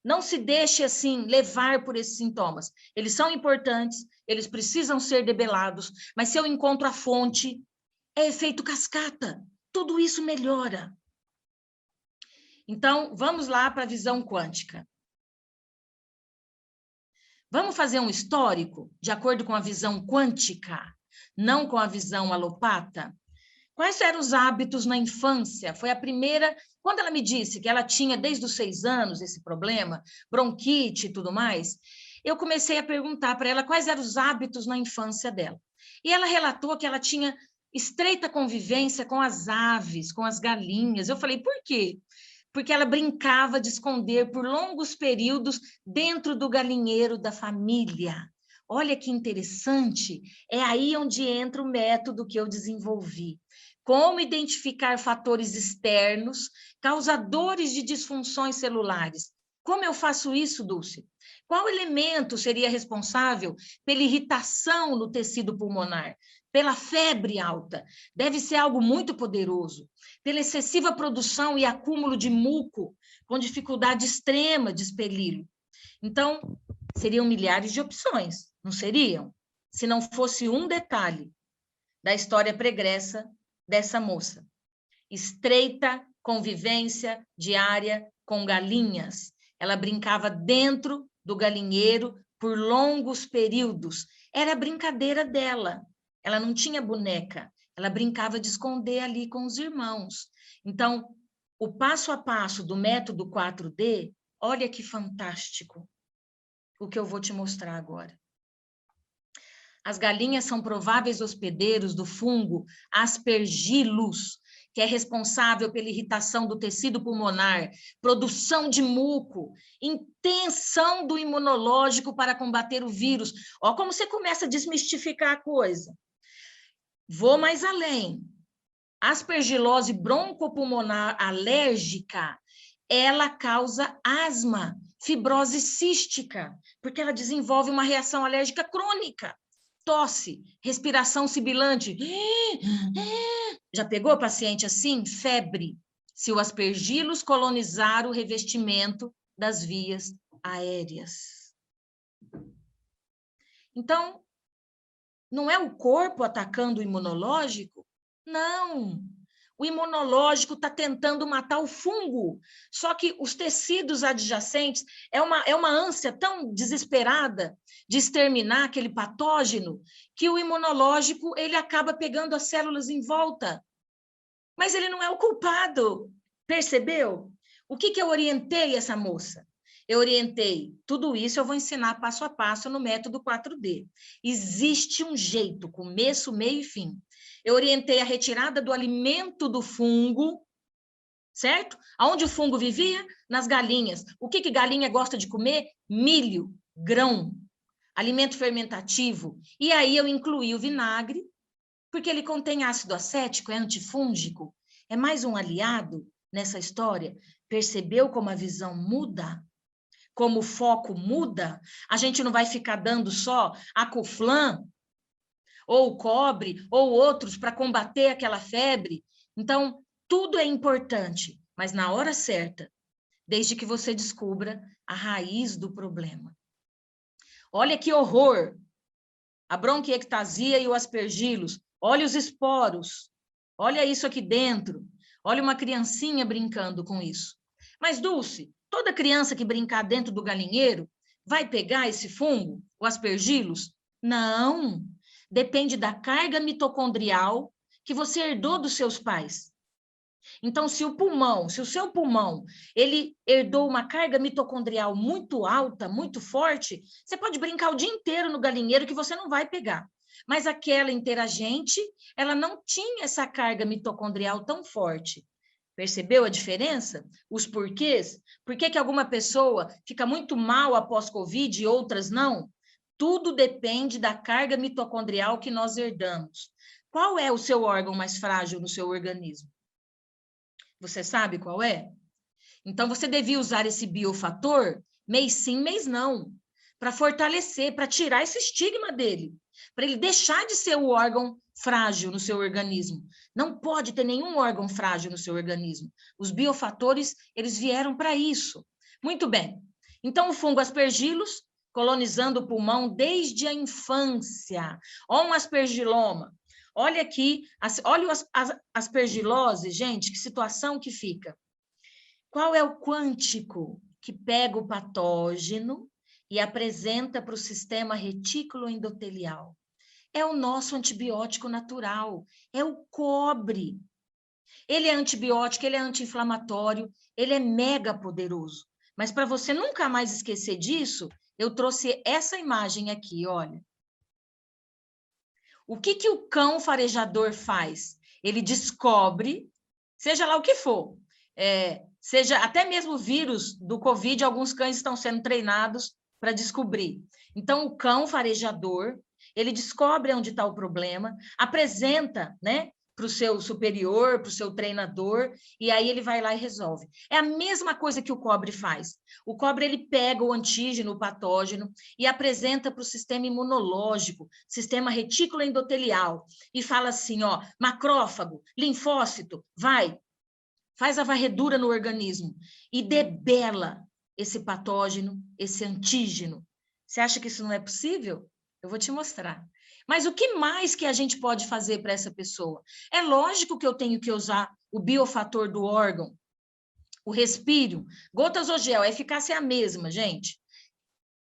Não se deixe, assim, levar por esses sintomas. Eles são importantes, eles precisam ser debelados, mas se eu encontro a fonte, é efeito cascata. Tudo isso melhora. Então, vamos lá para a visão quântica. Vamos fazer um histórico de acordo com a visão quântica, não com a visão alopata? Quais eram os hábitos na infância? Foi a primeira... Quando ela me disse que ela tinha, desde os 6 anos, esse problema, bronquite e tudo mais, eu comecei a perguntar para ela quais eram os hábitos na infância dela. E ela relatou que ela tinha estreita convivência com as aves, com as galinhas. Eu falei, por quê? Porque ela brincava de esconder por longos períodos dentro do galinheiro da família. Olha que interessante, é aí onde entra o método que eu desenvolvi. Como identificar fatores externos, causadores de disfunções celulares. Como eu faço isso, Dulce? Qual elemento seria responsável pela irritação no tecido pulmonar? Pela febre alta? Deve ser algo muito poderoso. Pela excessiva produção e acúmulo de muco, com dificuldade extrema de expeli-lo. Então, seriam milhares de opções, não seriam? Se não fosse um detalhe da história pregressa dessa moça. Estreita convivência diária com galinhas. Ela brincava dentro do galinheiro por longos períodos. Era a brincadeira dela. Ela não tinha boneca. Ela brincava de esconder ali com os irmãos. Então, o passo a passo do método 4D, olha que fantástico o que eu vou te mostrar agora. As galinhas são prováveis hospedeiros do fungo Aspergillus, que é responsável pela irritação do tecido pulmonar, produção de muco, intenção do imunológico para combater o vírus. Olha como você começa a desmistificar a coisa. Vou mais além. Aspergilose broncopulmonar alérgica, ela causa asma, fibrose cística, porque ela desenvolve uma reação alérgica crônica. Tosse, respiração sibilante. Já pegou paciente assim? Febre. Se o aspergillus colonizar o revestimento das vias aéreas. Então, não é o corpo atacando o imunológico? Não. O imunológico está tentando matar o fungo. Só que os tecidos adjacentes é uma ânsia tão desesperada de exterminar aquele patógeno que o imunológico ele acaba pegando as células em volta. Mas ele não é o culpado. Percebeu? O que eu orientei essa moça? Eu orientei, tudo isso eu vou ensinar passo a passo no método 4D. Existe um jeito, começo, meio e fim. Eu orientei a retirada do alimento do fungo, certo? Aonde o fungo vivia? Nas galinhas. O que galinha gosta de comer? Milho, grão, alimento fermentativo. E aí eu incluí o vinagre, porque ele contém ácido acético, é antifúngico, é mais um aliado nessa história. Percebeu como a visão muda? Como o foco muda? A gente não vai ficar dando só Acuflan, ou cobre, ou outros para combater aquela febre. Então, tudo é importante, mas na hora certa, desde que você descubra a raiz do problema. Olha que horror! A bronquiectasia e o aspergillus. Olha os esporos. Olha isso aqui dentro. Olha uma criancinha brincando com isso. Mas, Dulce, Toda criança que brincar dentro do galinheiro vai pegar esse fungo, o aspergillus? Não. Depende da carga mitocondrial que você herdou dos seus pais. Então, se o seu pulmão, ele herdou uma carga mitocondrial muito alta, muito forte, você pode brincar o dia inteiro no galinheiro que você não vai pegar. Mas aquela interagente, ela não tinha essa carga mitocondrial tão forte. Percebeu a diferença? Os porquês? Por que alguma pessoa fica muito mal após Covid e outras não? Tudo depende da carga mitocondrial que nós herdamos. Qual é o seu órgão mais frágil no seu organismo? Você sabe qual é? Então, você devia usar esse biofator mês sim, mês não, para fortalecer, para tirar esse estigma dele, para ele deixar de ser o órgão frágil no seu organismo. Não pode ter nenhum órgão frágil no seu organismo. Os biofatores, eles vieram para isso. Muito bem. Então, o fungo aspergillus, colonizando o pulmão desde a infância. Ou um aspergiloma. Olha aqui, olha a aspergilose, gente, que situação que fica. Qual é o quântico que pega o patógeno e apresenta para o sistema retículo endotelial? É o nosso antibiótico natural, é o cobre. Ele é antibiótico, ele é anti-inflamatório, ele é mega poderoso. Mas para você nunca mais esquecer disso, eu trouxe essa imagem aqui, olha. O que o cão farejador faz? Ele descobre, seja lá o que for, seja até mesmo o vírus do Covid, alguns cães estão sendo treinados para descobrir. Então, o cão farejador, ele descobre onde está o problema, apresenta, né, para o seu superior, para o seu treinador, e aí ele vai lá e resolve. É a mesma coisa que o cobre faz. O cobre, ele pega o antígeno, o patógeno, e apresenta para o sistema imunológico, sistema retículo endotelial, e fala assim, ó, macrófago, linfócito, vai, faz a varredura no organismo e debela esse patógeno, esse antígeno. Você acha que isso não é possível? Eu vou te mostrar. Mas o que mais que a gente pode fazer para essa pessoa? É lógico que eu tenho que usar o biofator do órgão, o respiro, gotas ou gel, a eficácia é a mesma, gente.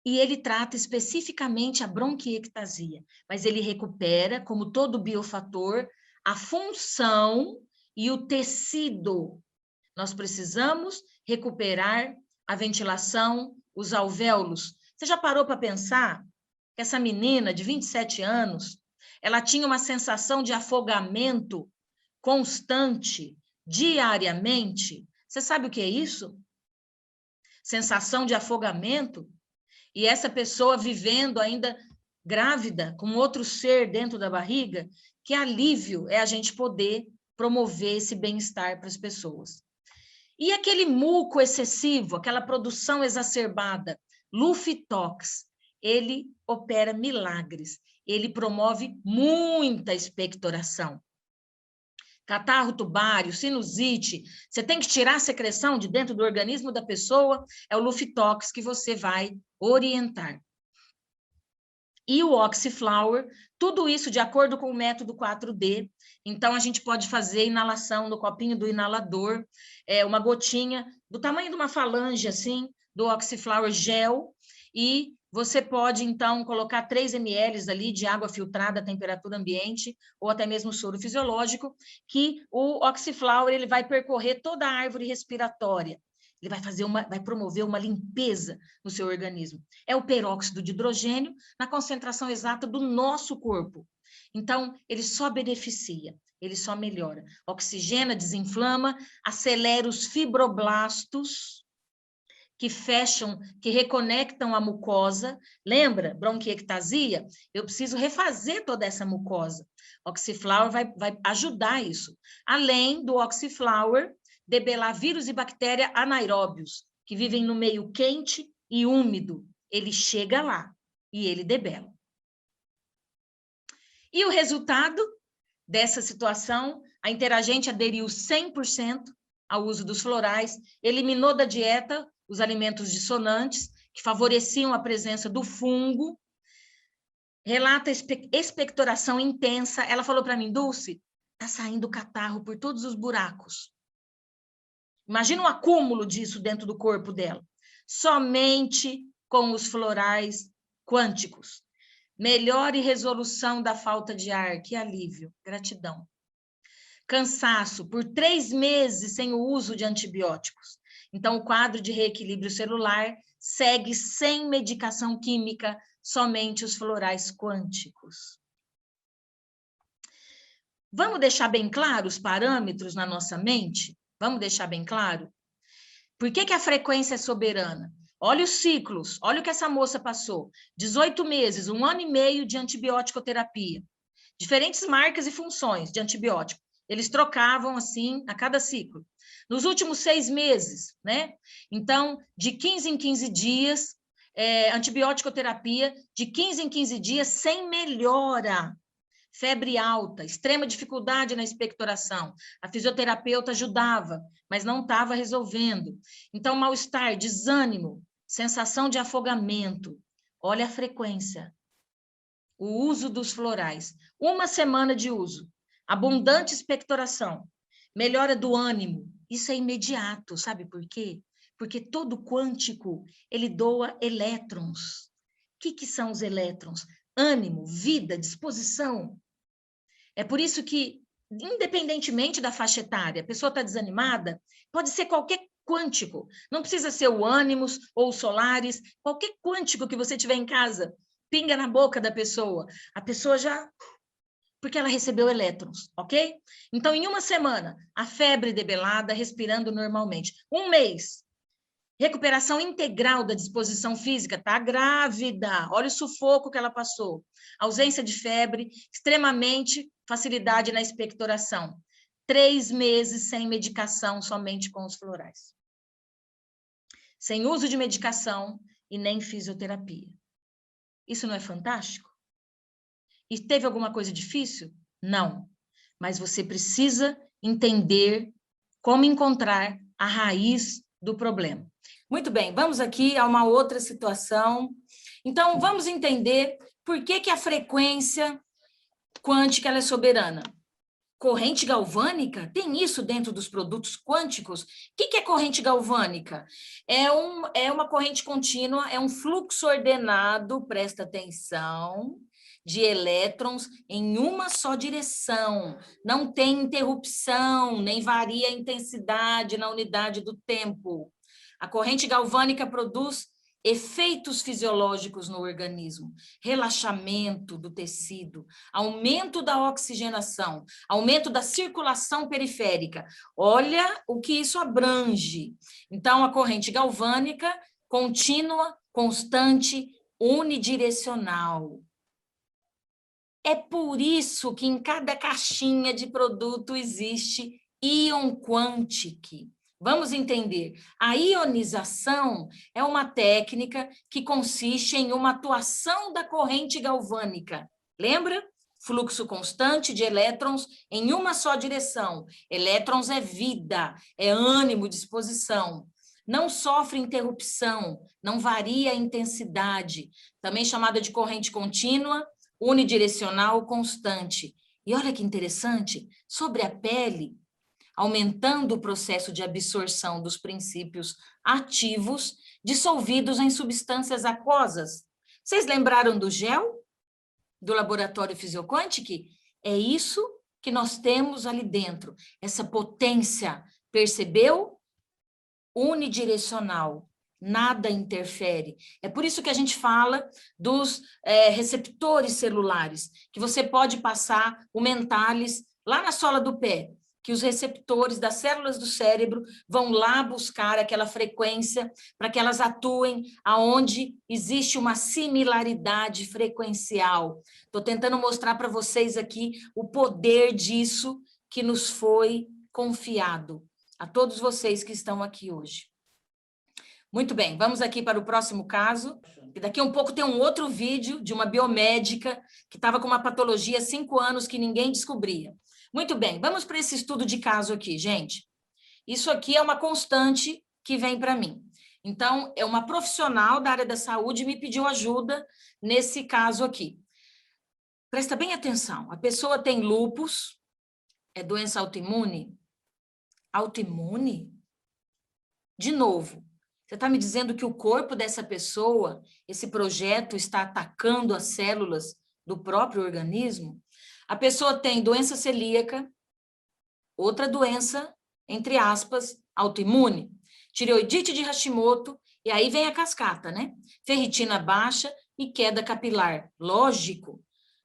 E ele trata especificamente a bronquiectasia, mas ele recupera, como todo biofator, a função e o tecido. Nós precisamos recuperar a ventilação, os alvéolos. Você já parou para pensar que essa menina de 27 anos, ela tinha uma sensação de afogamento constante, diariamente? Você sabe o que é isso? Sensação de afogamento? E essa pessoa vivendo ainda grávida, com outro ser dentro da barriga, que alívio é a gente poder promover esse bem-estar para as pessoas. E aquele muco excessivo, aquela produção exacerbada, Lufitox, ele opera milagres, ele promove muita expectoração. Catarro tubário, sinusite, você tem que tirar a secreção de dentro do organismo da pessoa, é o Lufitox que você vai orientar. E o Oxiflower, tudo isso de acordo com o método 4D. Então, a gente pode fazer inalação no copinho do inalador, uma gotinha do tamanho de uma falange, assim, do Oxiflower gel, e você pode, então, colocar 3 ml ali de água filtrada à temperatura ambiente, ou até mesmo soro fisiológico, que o Oxiflower ele vai percorrer toda a árvore respiratória. Ele vai promover uma limpeza no seu organismo. É o peróxido de hidrogênio na concentração exata do nosso corpo. Então, ele só beneficia, ele só melhora. Oxigena, desinflama, acelera os fibroblastos que fecham, que reconectam a mucosa. Lembra? Bronquiectasia? Eu preciso refazer toda essa mucosa. Oxiflower vai ajudar isso. Além do Oxiflower, debelar vírus e bactéria anaeróbios, que vivem no meio quente e úmido. Ele chega lá e ele debela. E o resultado dessa situação, a Interagente aderiu 100% ao uso dos florais, eliminou da dieta os alimentos dissonantes, que favoreciam a presença do fungo, relata expectoração intensa. Ela falou para mim, Dulce, tá saindo catarro por todos os buracos. Imagina um acúmulo disso dentro do corpo dela. Somente com os florais quânticos. Melhore resolução da falta de ar, que alívio, gratidão. Cansaço, por 3 meses sem o uso de antibióticos. Então, o quadro de reequilíbrio celular segue sem medicação química, somente os florais quânticos. Vamos deixar bem claro os parâmetros na nossa mente? Vamos deixar bem claro? Por que a frequência é soberana? Olha os ciclos, olha o que essa moça passou. 18 meses, 1 ano e meio de antibiótico-terapia. Diferentes marcas e funções de antibiótico. Eles trocavam, assim, a cada ciclo. Nos últimos 6 meses, né? Então, de 15 em 15 dias, antibiótico-terapia, de 15 em 15 dias, sem melhora. Febre alta, extrema dificuldade na expectoração. A fisioterapeuta ajudava, mas não estava resolvendo. Então, mal-estar, desânimo, sensação de afogamento. Olha a frequência. O uso dos florais. 1 semana de uso. Abundante expectoração. Melhora do ânimo. Isso é imediato, sabe por quê? Porque todo quântico, ele doa elétrons. O que são os elétrons? Ânimo, vida, disposição. É por isso que, independentemente da faixa etária, a pessoa está desanimada, pode ser qualquer quântico. Não precisa ser o ânimos ou o solares, qualquer quântico que você tiver em casa, pinga na boca da pessoa. A pessoa já... porque ela recebeu elétrons, ok? Então, em 1 semana, a febre debelada, respirando normalmente. 1 mês, recuperação integral da disposição física, está grávida, olha o sufoco que ela passou. Ausência de febre, extremamente facilidade na expectoração. 3 meses sem medicação, somente com os florais. Sem uso de medicação e nem fisioterapia. Isso não é fantástico? E teve alguma coisa difícil? Não. Mas você precisa entender como encontrar a raiz do problema. Muito bem, vamos aqui a uma outra situação. Então, vamos entender por que a frequência quântica ela é soberana. Corrente galvânica? Tem isso dentro dos produtos quânticos? O que é corrente galvânica? É uma corrente contínua, é um fluxo ordenado, presta atenção, de elétrons em uma só direção. Não tem interrupção, nem varia a intensidade na unidade do tempo. A corrente galvânica produz efeitos fisiológicos no organismo, relaxamento do tecido, aumento da oxigenação, aumento da circulação periférica. Olha o que isso abrange. Então, a corrente galvânica contínua, constante, unidirecional. É por isso que em cada caixinha de produto existe íon quântico. Vamos entender. A ionização é uma técnica que consiste em uma atuação da corrente galvânica. Lembra? Fluxo constante de elétrons em uma só direção. Elétrons é vida, é ânimo, disposição. Não sofre interrupção, não varia a intensidade, também chamada de corrente contínua, unidirecional, constante. E olha que interessante, sobre a pele, aumentando o processo de absorção dos princípios ativos dissolvidos em substâncias aquosas. Vocês lembraram do gel? Do laboratório Physioquantic? É isso que nós temos ali dentro, essa potência, percebeu? Unidirecional, nada interfere. É por isso que a gente fala dos receptores celulares, que você pode passar o Mentalis lá na sola do pé, que os receptores das células do cérebro vão lá buscar aquela frequência para que elas atuem aonde existe uma similaridade frequencial. Estou tentando mostrar para vocês aqui o poder disso que nos foi confiado, a todos vocês que estão aqui hoje. Muito bem, vamos aqui para o próximo caso. E daqui a um pouco tem um outro vídeo de uma biomédica que estava com uma patologia há 5 anos que ninguém descobria. Muito bem, vamos para esse estudo de caso aqui, gente. Isso aqui é uma constante que vem para mim. Então, é uma profissional da área da saúde me pediu ajuda nesse caso aqui. Presta bem atenção, a pessoa tem lúpus, é doença autoimune? Autoimune? De novo, você está me dizendo que o corpo dessa pessoa, esse projeto está atacando as células do próprio organismo? A pessoa tem doença celíaca, outra doença, entre aspas, autoimune, tireoidite de Hashimoto, e aí vem a cascata, né? Ferritina baixa e queda capilar. Lógico,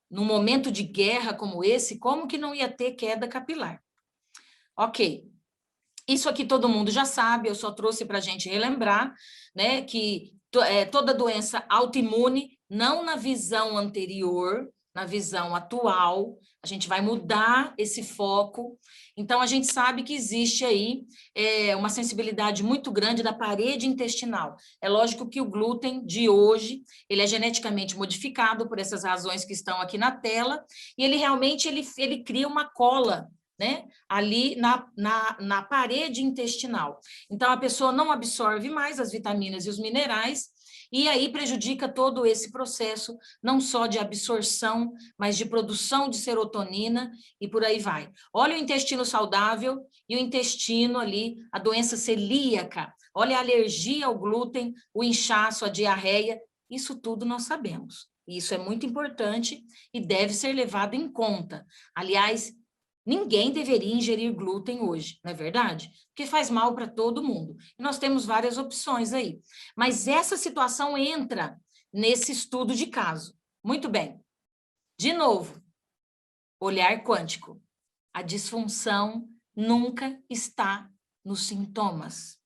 num momento de guerra como esse, como que não ia ter queda capilar? Ok. Isso aqui todo mundo já sabe, eu só trouxe para a gente relembrar, né, que toda doença autoimune, não na visão anterior, na visão atual, a gente vai mudar esse foco. Então, a gente sabe que existe aí uma sensibilidade muito grande da parede intestinal. É lógico que o glúten de hoje, ele é geneticamente modificado por essas razões que estão aqui na tela, e ele realmente ele cria uma cola, né, ali na parede intestinal. Então, a pessoa não absorve mais as vitaminas e os minerais, e aí prejudica todo esse processo, não só de absorção, mas de produção de serotonina, e por aí vai. Olha o intestino saudável e o intestino ali, a doença celíaca, olha a alergia ao glúten, o inchaço, a diarreia, isso tudo nós sabemos. E isso é muito importante e deve ser levado em conta. Aliás, ninguém deveria ingerir glúten hoje, não é verdade? Porque faz mal para todo mundo. E nós temos várias opções aí. Mas essa situação entra nesse estudo de caso. Muito bem. De novo, olhar quântico. A disfunção nunca está nos sintomas.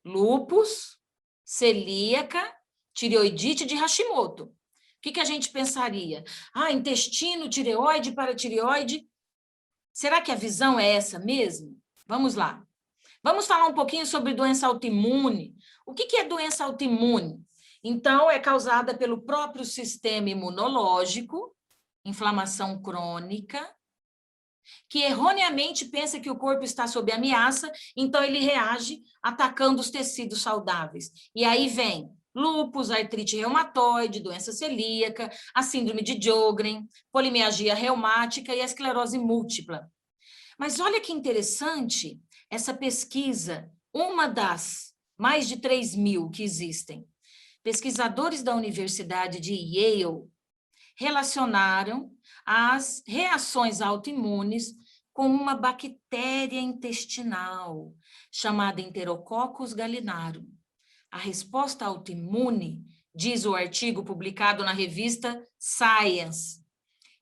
Lúpus, celíaca, tireoidite de Hashimoto. O que a gente pensaria? Ah, intestino, tireoide, paratireoide. Será que a visão é essa mesmo? Vamos lá. Vamos falar um pouquinho sobre doença autoimune. O que é doença autoimune? Então, é causada pelo próprio sistema imunológico, inflamação crônica, que erroneamente pensa que o corpo está sob ameaça, então ele reage atacando os tecidos saudáveis. E aí vem lúpus, artrite reumatoide, doença celíaca, a síndrome de Sjögren, polimialgia reumática e a esclerose múltipla. Mas olha que interessante essa pesquisa, uma das mais de 3.000 que existem. Pesquisadores da Universidade de Yale relacionaram as reações autoimunes com uma bactéria intestinal chamada Enterococcus gallinarum. A resposta autoimune, diz o artigo publicado na revista Science,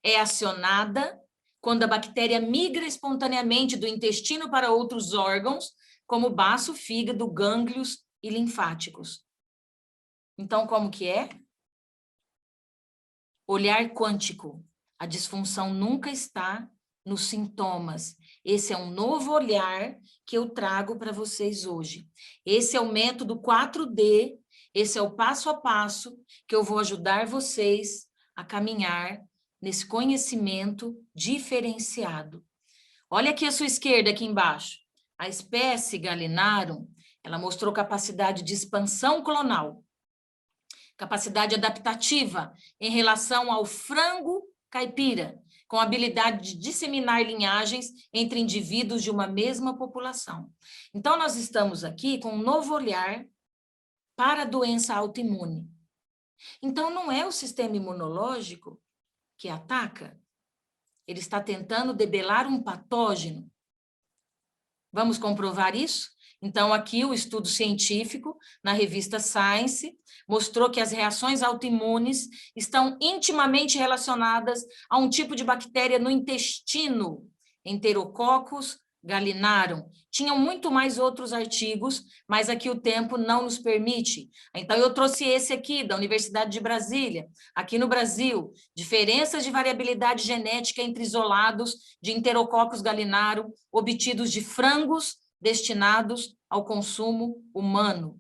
é acionada quando a bactéria migra espontaneamente do intestino para outros órgãos, como baço, fígado, gânglios e linfáticos. Então, como que é? Olhar quântico. A disfunção nunca está nos sintomas. Esse é um novo olhar que eu trago para vocês hoje. Esse é o método 4D, esse é o passo a passo que eu vou ajudar vocês a caminhar nesse conhecimento diferenciado. Olha aqui à sua esquerda, aqui embaixo. A espécie Gallinarum, ela mostrou capacidade de expansão clonal, capacidade adaptativa em relação ao frango caipira, com habilidade de disseminar linhagens entre indivíduos de uma mesma população. Então, nós estamos aqui com um novo olhar para a doença autoimune. Então, não é o sistema imunológico que ataca, ele está tentando debelar um patógeno. Vamos comprovar isso? Então, aqui o estudo científico, na revista Science, mostrou que as reações autoimunes estão intimamente relacionadas a um tipo de bactéria no intestino, Enterococcus gallinarum. Tinham muito mais outros artigos, mas aqui o tempo não nos permite. Então, eu trouxe esse aqui, da Universidade de Brasília, aqui no Brasil, diferenças de variabilidade genética entre isolados de Enterococcus gallinarum obtidos de frangos destinados ao consumo humano.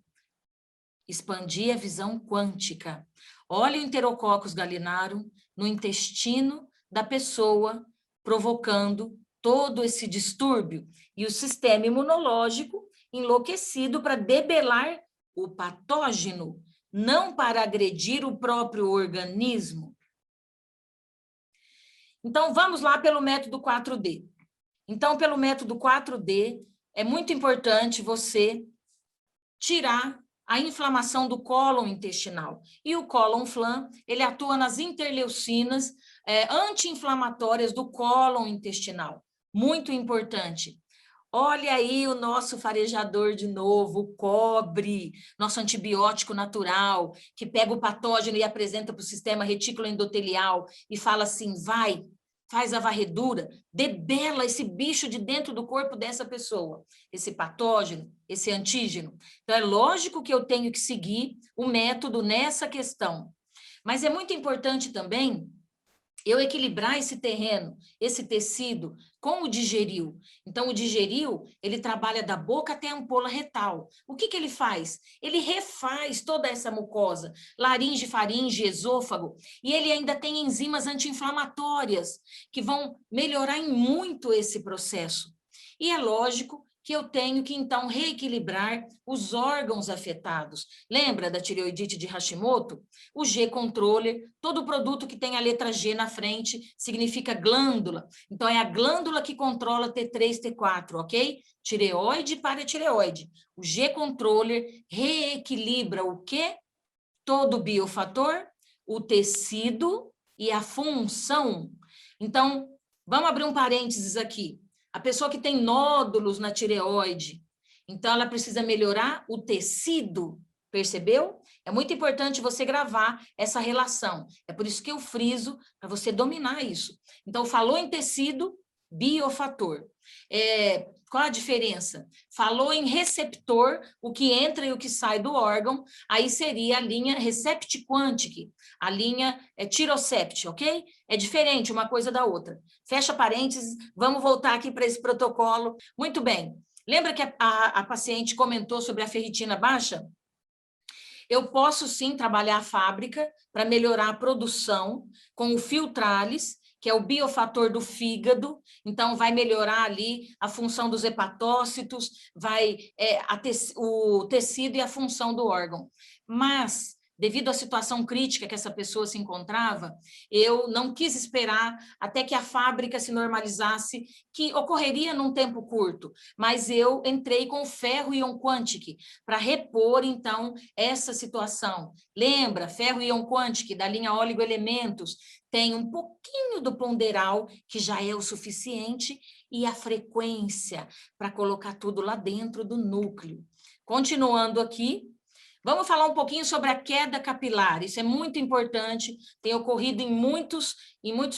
Expandir a visão quântica. Olha o Enterococcus gallinarum no intestino da pessoa, provocando todo esse distúrbio, e o sistema imunológico enlouquecido para debelar o patógeno, não para agredir o próprio organismo. Então, vamos lá pelo método 4D. Então, pelo método 4D, é muito importante você tirar a inflamação do cólon intestinal. E o Colon-Flam, ele atua nas interleucinas anti-inflamatórias do cólon intestinal. Muito importante. Olha aí o nosso farejador de novo, o cobre, nosso antibiótico natural, que pega o patógeno e apresenta para o sistema retículo endotelial e fala assim, vai, faz a varredura, debela esse bicho de dentro do corpo dessa pessoa, esse patógeno, esse antígeno. Então, é lógico que eu tenho que seguir o método nessa questão. Mas é muito importante também eu equilibrar esse terreno, esse tecido, com o digeril. Então, o digeril, ele trabalha da boca até a ampola retal. O que ele faz? Ele refaz toda essa mucosa, laringe, faringe, esôfago, e ele ainda tem enzimas anti-inflamatórias, que vão melhorar em muito esse processo. E é lógico que eu tenho que, então, reequilibrar os órgãos afetados. Lembra da tireoidite de Hashimoto? O G-controller, todo produto que tem a letra G na frente, significa glândula. Então, é a glândula que controla T3, T4, ok? Tireoide e paratireoide. O G-controller reequilibra o quê? Todo o biofator, o tecido e a função. Então, vamos abrir um parênteses aqui. A pessoa que tem nódulos na tireoide, então ela precisa melhorar o tecido, percebeu? É muito importante você gravar essa relação. É por isso que eu friso, para você dominar isso. Então, falou em tecido, biofator. Qual a diferença? Falou em receptor, o que entra e o que sai do órgão, aí seria a linha Recepti-Quantic, a linha Tirocept, ok? É diferente uma coisa da outra. Fecha parênteses, vamos voltar aqui para esse protocolo. Muito bem. Lembra que a paciente comentou sobre a ferritina baixa? Eu posso sim trabalhar a fábrica para melhorar a produção com o Filtralis, que é o biofator do fígado, então vai melhorar ali a função dos hepatócitos, o tecido e a função do órgão. Mas, devido à situação crítica que essa pessoa se encontrava, eu não quis esperar até que a fábrica se normalizasse, que ocorreria num tempo curto, mas eu entrei com o ferro Ion Quantic para repor, então, essa situação. Lembra, ferro Ion Quantic, da linha oligoelementos, tem um pouquinho do ponderal, que já é o suficiente, e a frequência para colocar tudo lá dentro do núcleo. Continuando aqui, vamos falar um pouquinho sobre a queda capilar. Isso é muito importante, tem ocorrido em muitos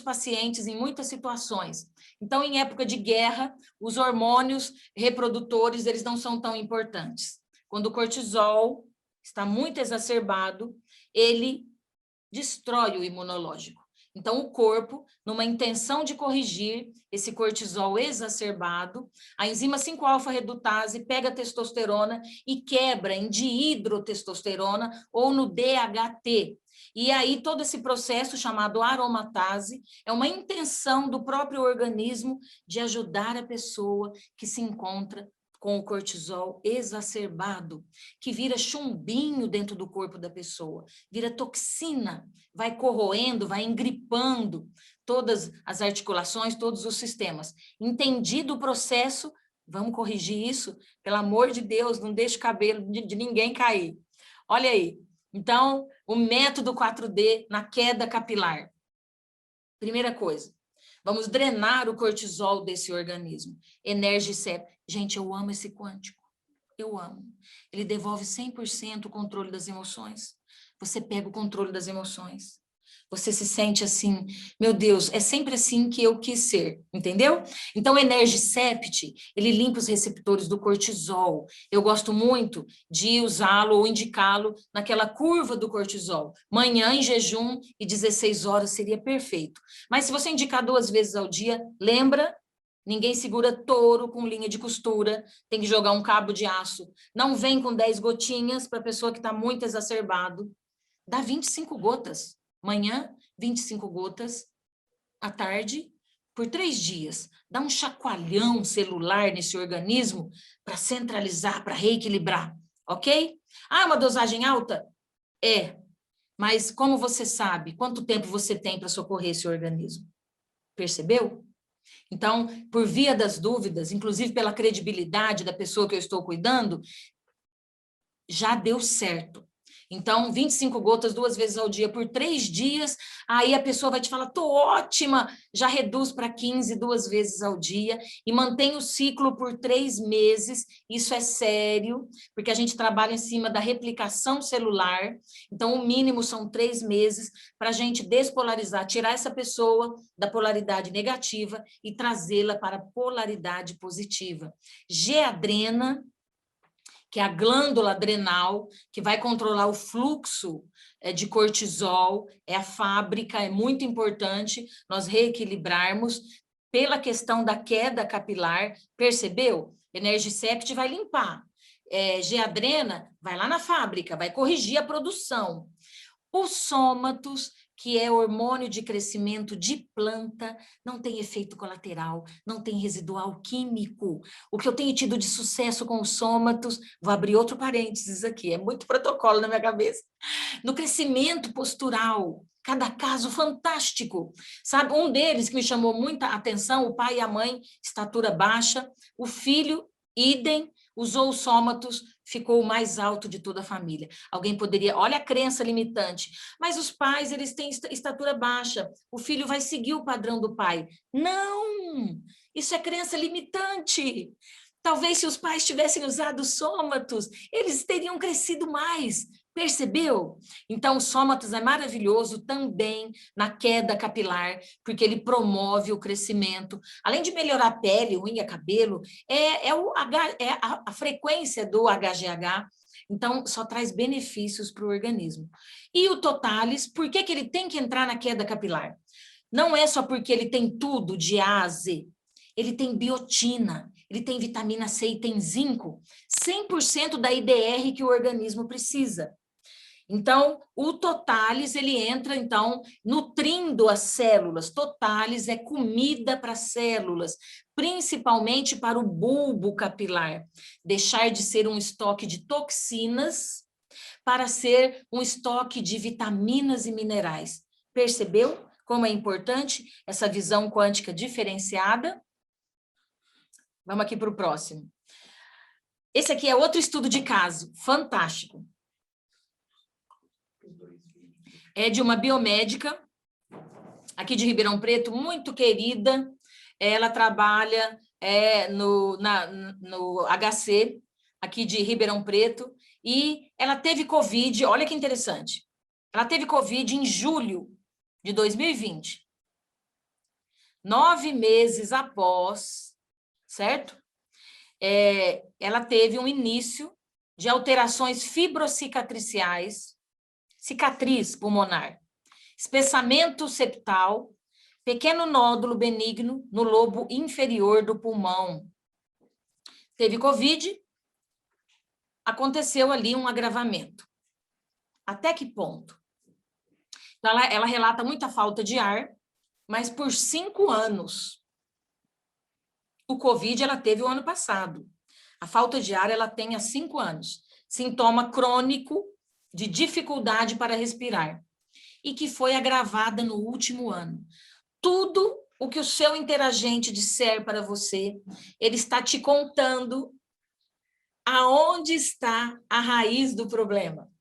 pacientes, em muitas situações. Então, em época de guerra, os hormônios reprodutores, eles não são tão importantes. Quando o cortisol está muito exacerbado, ele destrói o imunológico. Então, o corpo, numa intenção de corrigir esse cortisol exacerbado, a enzima 5-alfa-redutase pega a testosterona e quebra em dihidrotestosterona ou no DHT. E aí, todo esse processo chamado aromatase é uma intenção do próprio organismo de ajudar a pessoa que se encontra com o cortisol exacerbado, que vira chumbinho dentro do corpo da pessoa, vira toxina, vai corroendo, vai engripando todas as articulações, todos os sistemas. Entendido o processo, vamos corrigir isso? Pelo amor de Deus, não deixe o cabelo de ninguém cair. Olha aí. Então, o método 4D na queda capilar. Primeira coisa, vamos drenar o cortisol desse organismo. Energicep. Gente, eu amo esse quântico. Eu amo. Ele devolve 100% o controle das emoções. Você pega o controle das emoções. Você se sente assim, meu Deus, é sempre assim que eu quis ser, entendeu? Então, o Energicept, ele limpa os receptores do cortisol. Eu gosto muito de usá-lo ou indicá-lo naquela curva do cortisol. Manhã em jejum e 16 horas seria perfeito. Mas se você indicar 2 vezes ao dia, lembra? Ninguém segura touro com linha de costura, tem que jogar um cabo de aço. Não vem com 10 gotinhas para a pessoa que está muito exacerbado. Dá 25 gotas. Manhã, 25 gotas. À tarde, por 3 dias. Dá um chacoalhão celular nesse organismo para centralizar, para reequilibrar. Ok? Ah, uma dosagem alta? É. Mas como você sabe quanto tempo você tem para socorrer esse organismo? Percebeu? Então, por via das dúvidas, inclusive pela credibilidade da pessoa que eu estou cuidando, já deu certo. Então, 25 gotas 2 vezes ao dia por 3 dias, aí a pessoa vai te falar, tô ótima, já reduz para 15, 2 vezes ao dia, e mantém o ciclo por 3 meses, isso é sério, porque a gente trabalha em cima da replicação celular, então o mínimo são 3 meses para a gente despolarizar, tirar essa pessoa da polaridade negativa e trazê-la para a polaridade positiva. G-adrena, que é a glândula adrenal, que vai controlar o fluxo de cortisol, é a fábrica, é muito importante nós reequilibrarmos pela questão da queda capilar, percebeu? Energicept vai limpar, G-adrena vai lá na fábrica, vai corrigir a produção. Os sômatos, que é hormônio de crescimento de planta, não tem efeito colateral, não tem residual químico. O que eu tenho tido de sucesso com os sômatos, vou abrir outro parênteses aqui, é muito protocolo na minha cabeça, no crescimento postural, cada caso fantástico, sabe? Um deles que me chamou muita atenção, o pai e a mãe, estatura baixa, o filho, idem, usou os sômatos, ficou o mais alto de toda a família. Alguém poderia, olha a crença limitante, mas os pais, eles têm estatura baixa, o filho vai seguir o padrão do pai. Não! Isso é crença limitante. Talvez se os pais tivessem usado sômatos, eles teriam crescido mais. Percebeu? Então, o sômatos é maravilhoso também na queda capilar, porque ele promove o crescimento. Além de melhorar a pele, unha, cabelo, é a frequência do HGH, então só traz benefícios para o organismo. E o Totalis, por que ele tem que entrar na queda capilar? Não é só porque ele tem tudo de A a Z, ele tem biotina, ele tem vitamina C e tem zinco, 100% da IDR que o organismo precisa. Então, o Totalis, ele entra, então, nutrindo as células. Totalis é comida para células, principalmente para o bulbo capilar. Deixar de ser um estoque de toxinas para ser um estoque de vitaminas e minerais. Percebeu como é importante essa visão quântica diferenciada? Vamos aqui para o próximo. Esse aqui é outro estudo de caso, fantástico. É de uma biomédica, aqui de Ribeirão Preto, muito querida. Ela trabalha no HC, aqui de Ribeirão Preto, e ela teve Covid, olha que interessante. Ela teve Covid em julho de 2020. 9 meses após, certo? Ela teve um início de alterações fibrocicatriciais, cicatriz pulmonar, espessamento septal, pequeno nódulo benigno no lobo inferior do pulmão. Teve Covid, aconteceu ali um agravamento. Até que ponto? Então, ela relata muita falta de ar, mas por 5 anos. O Covid ela teve o ano passado. A falta de ar ela tem há 5 anos. Sintoma crônico de dificuldade para respirar, e que foi agravada no último ano. Tudo o que o seu interagente disser para você, ele está te contando aonde está a raiz do problema.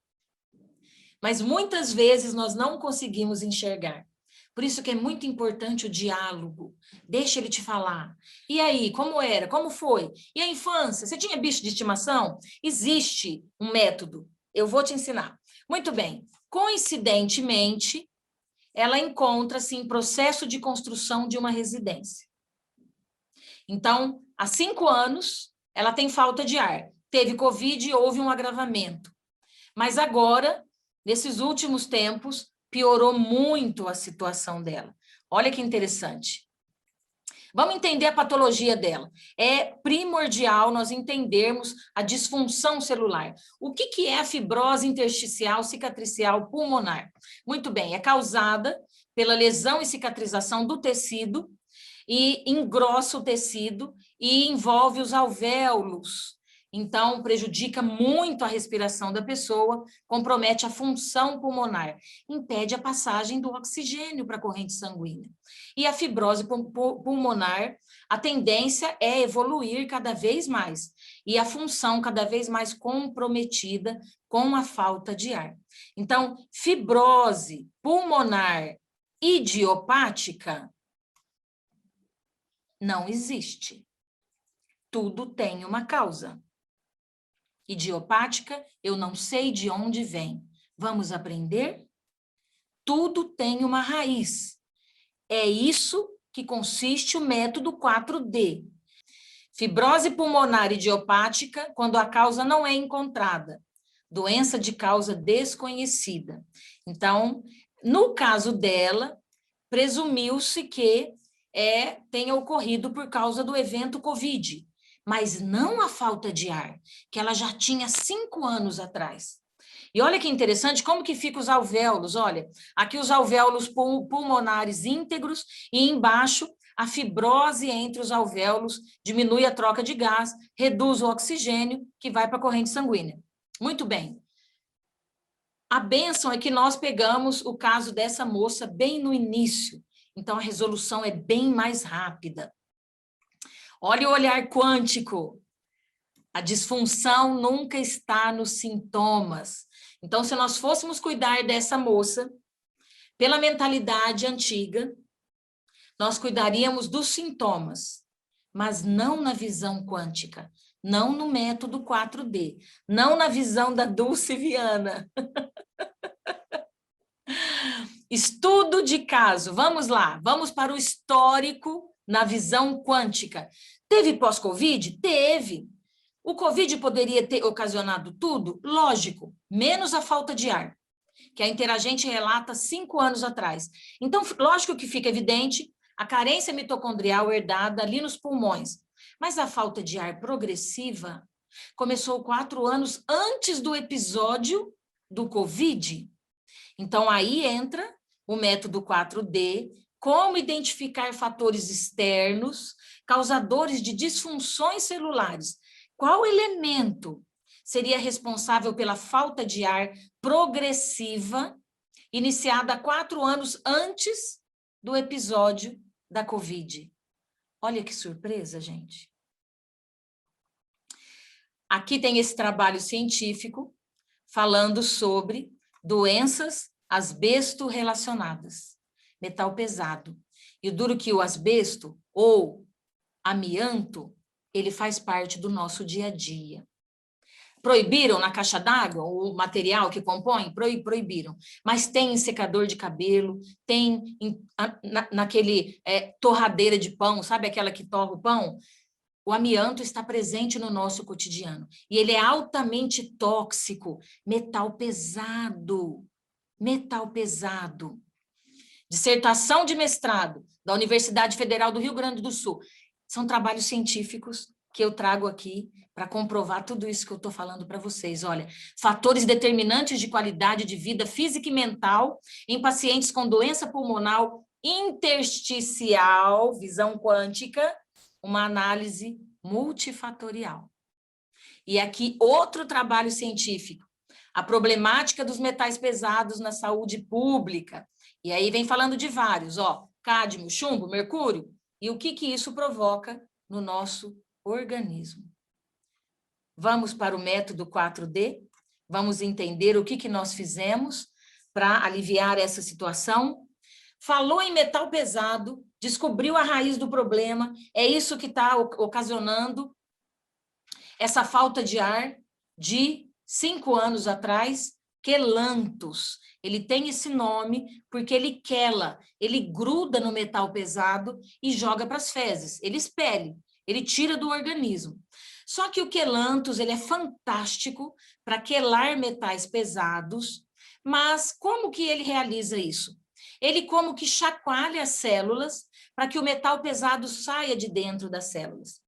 Mas muitas vezes nós não conseguimos enxergar. Por isso que é muito importante o diálogo. Deixa ele te falar. E aí, como era? Como foi? E a infância? Você tinha bicho de estimação? Existe um método. Eu vou te ensinar. Muito bem. Coincidentemente, ela encontra-se em processo de construção de uma residência. Então, há 5 anos, ela tem falta de ar. Teve Covid e houve um agravamento. Mas agora, nesses últimos tempos, piorou muito a situação dela. Olha que interessante. Vamos entender a patologia dela. É primordial nós entendermos a disfunção celular. O que é a fibrose intersticial cicatricial pulmonar? Muito bem, é causada pela lesão e cicatrização do tecido e engrossa o tecido e envolve os alvéolos. Então, prejudica muito a respiração da pessoa, compromete a função pulmonar, impede a passagem do oxigênio para a corrente sanguínea. E a fibrose pulmonar a tendência é evoluir cada vez mais e a função cada vez mais comprometida com a falta de ar. Então, fibrose pulmonar idiopática não existe. Tudo tem uma causa. Idiopática, eu não sei de onde vem. Vamos aprender? Tudo tem uma raiz. É isso que consiste o método 4D. Fibrose pulmonar idiopática, quando a causa não é encontrada. Doença de causa desconhecida. Então, no caso dela, presumiu-se que tenha ocorrido por causa do evento COVID, mas não a falta de ar, que ela já tinha 5 anos atrás. E olha que interessante como que ficam os alvéolos, olha, aqui os alvéolos pulmonares íntegros e embaixo a fibrose entre os alvéolos diminui a troca de gás, reduz o oxigênio que vai para a corrente sanguínea. Muito bem. A bênção é que nós pegamos o caso dessa moça bem no início, então a resolução é bem mais rápida. Olha o olhar quântico. A disfunção nunca está nos sintomas. Então, se nós fôssemos cuidar dessa moça, pela mentalidade antiga, nós cuidaríamos dos sintomas, mas não na visão quântica, não no método 4D, não na visão da Dulce Viana. Estudo de caso, vamos lá, vamos para o histórico na visão quântica. Teve pós-Covid? Teve. O Covid poderia ter ocasionado tudo? Lógico, menos a falta de ar, que a Interagente relata 5 anos atrás. Então, lógico que fica evidente a carência mitocondrial herdada ali nos pulmões. Mas a falta de ar progressiva começou 4 anos antes do episódio do Covid. Então, aí entra o método 4D, como identificar fatores externos, causadores de disfunções celulares. Qual elemento seria responsável pela falta de ar progressiva, iniciada 4 anos antes do episódio da Covid? Olha que surpresa, gente. Aqui tem esse trabalho científico falando sobre doenças asbesto relacionadas, metal pesado. E o duro que o asbesto, ou amianto, ele faz parte do nosso dia a dia. Proibiram na caixa d'água o material que compõe? Proibiram. Mas tem em secador de cabelo, tem naquele torradeira de pão, sabe aquela que torra o pão? O amianto está presente no nosso cotidiano. E ele é altamente tóxico, metal pesado. Metal pesado. Dissertação de mestrado da Universidade Federal do Rio Grande do Sul. São trabalhos científicos que eu trago aqui para comprovar tudo isso que eu estou falando para vocês. Olha, fatores determinantes de qualidade de vida física e mental em pacientes com doença pulmonar intersticial, visão quântica, uma análise multifatorial. E aqui outro trabalho científico, a problemática dos metais pesados na saúde pública. E aí vem falando de vários, ó, cádmio, chumbo, mercúrio, e o que isso provoca no nosso organismo. Vamos para o método 4D, vamos entender o que nós fizemos para aliviar essa situação. Falou em metal pesado, descobriu a raiz do problema, é isso que está ocasionando essa falta de ar de 5 anos atrás, quelanthus. Ele tem esse nome porque ele quela, ele gruda no metal pesado e joga para as fezes, ele expele, ele tira do organismo. Só que o quelanthus, ele é fantástico para quelar metais pesados, mas como que ele realiza isso? Ele como que chacoalha as células para que o metal pesado saia de dentro das células.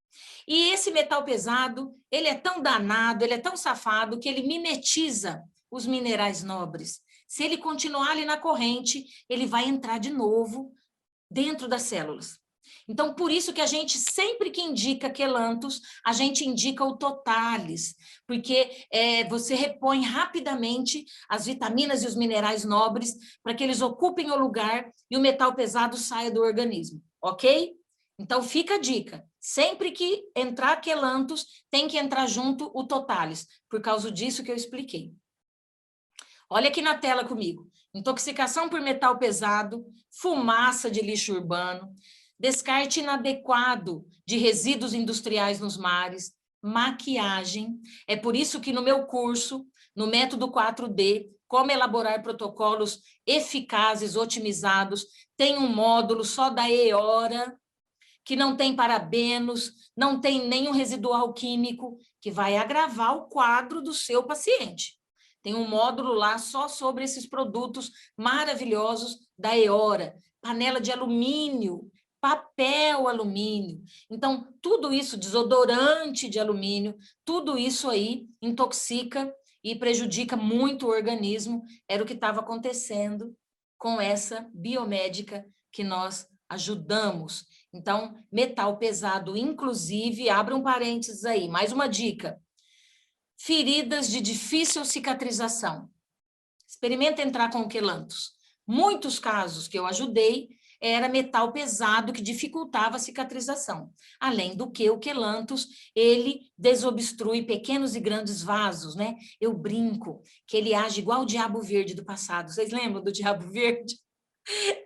E esse metal pesado, ele é tão danado, ele é tão safado, que ele mimetiza os minerais nobres. Se ele continuar ali na corrente, ele vai entrar de novo dentro das células. Então, por isso que a gente, sempre que indica quelanthus, a gente indica o totalis, porque você repõe rapidamente as vitaminas e os minerais nobres para que eles ocupem o lugar e o metal pesado saia do organismo, ok? Então, fica a dica. Sempre que entrar quelanthus, tem que entrar junto o totalis, por causa disso que eu expliquei. Olha aqui na tela comigo. Intoxicação por metal pesado, fumaça de lixo urbano, descarte inadequado de resíduos industriais nos mares, maquiagem. É por isso que no meu curso, no método 4D, como elaborar protocolos eficazes, otimizados, tem um módulo só da EORA, que não tem parabenos, não tem nenhum residual químico, que vai agravar o quadro do seu paciente. Tem um módulo lá só sobre esses produtos maravilhosos da EORA, panela de alumínio, papel alumínio. Então, tudo isso, desodorante de alumínio, tudo isso aí intoxica e prejudica muito o organismo. Era o que estava acontecendo com essa biomédica que nós ajudamos. Então, metal pesado, inclusive, abra um parênteses aí, mais uma dica. Feridas de difícil cicatrização. Experimenta entrar com o quelanthus. Muitos casos que eu ajudei era metal pesado que dificultava a cicatrização. Além do que o quelanthus, ele desobstrui pequenos e grandes vasos, né? Eu brinco que ele age igual o diabo verde do passado. Vocês lembram do diabo verde?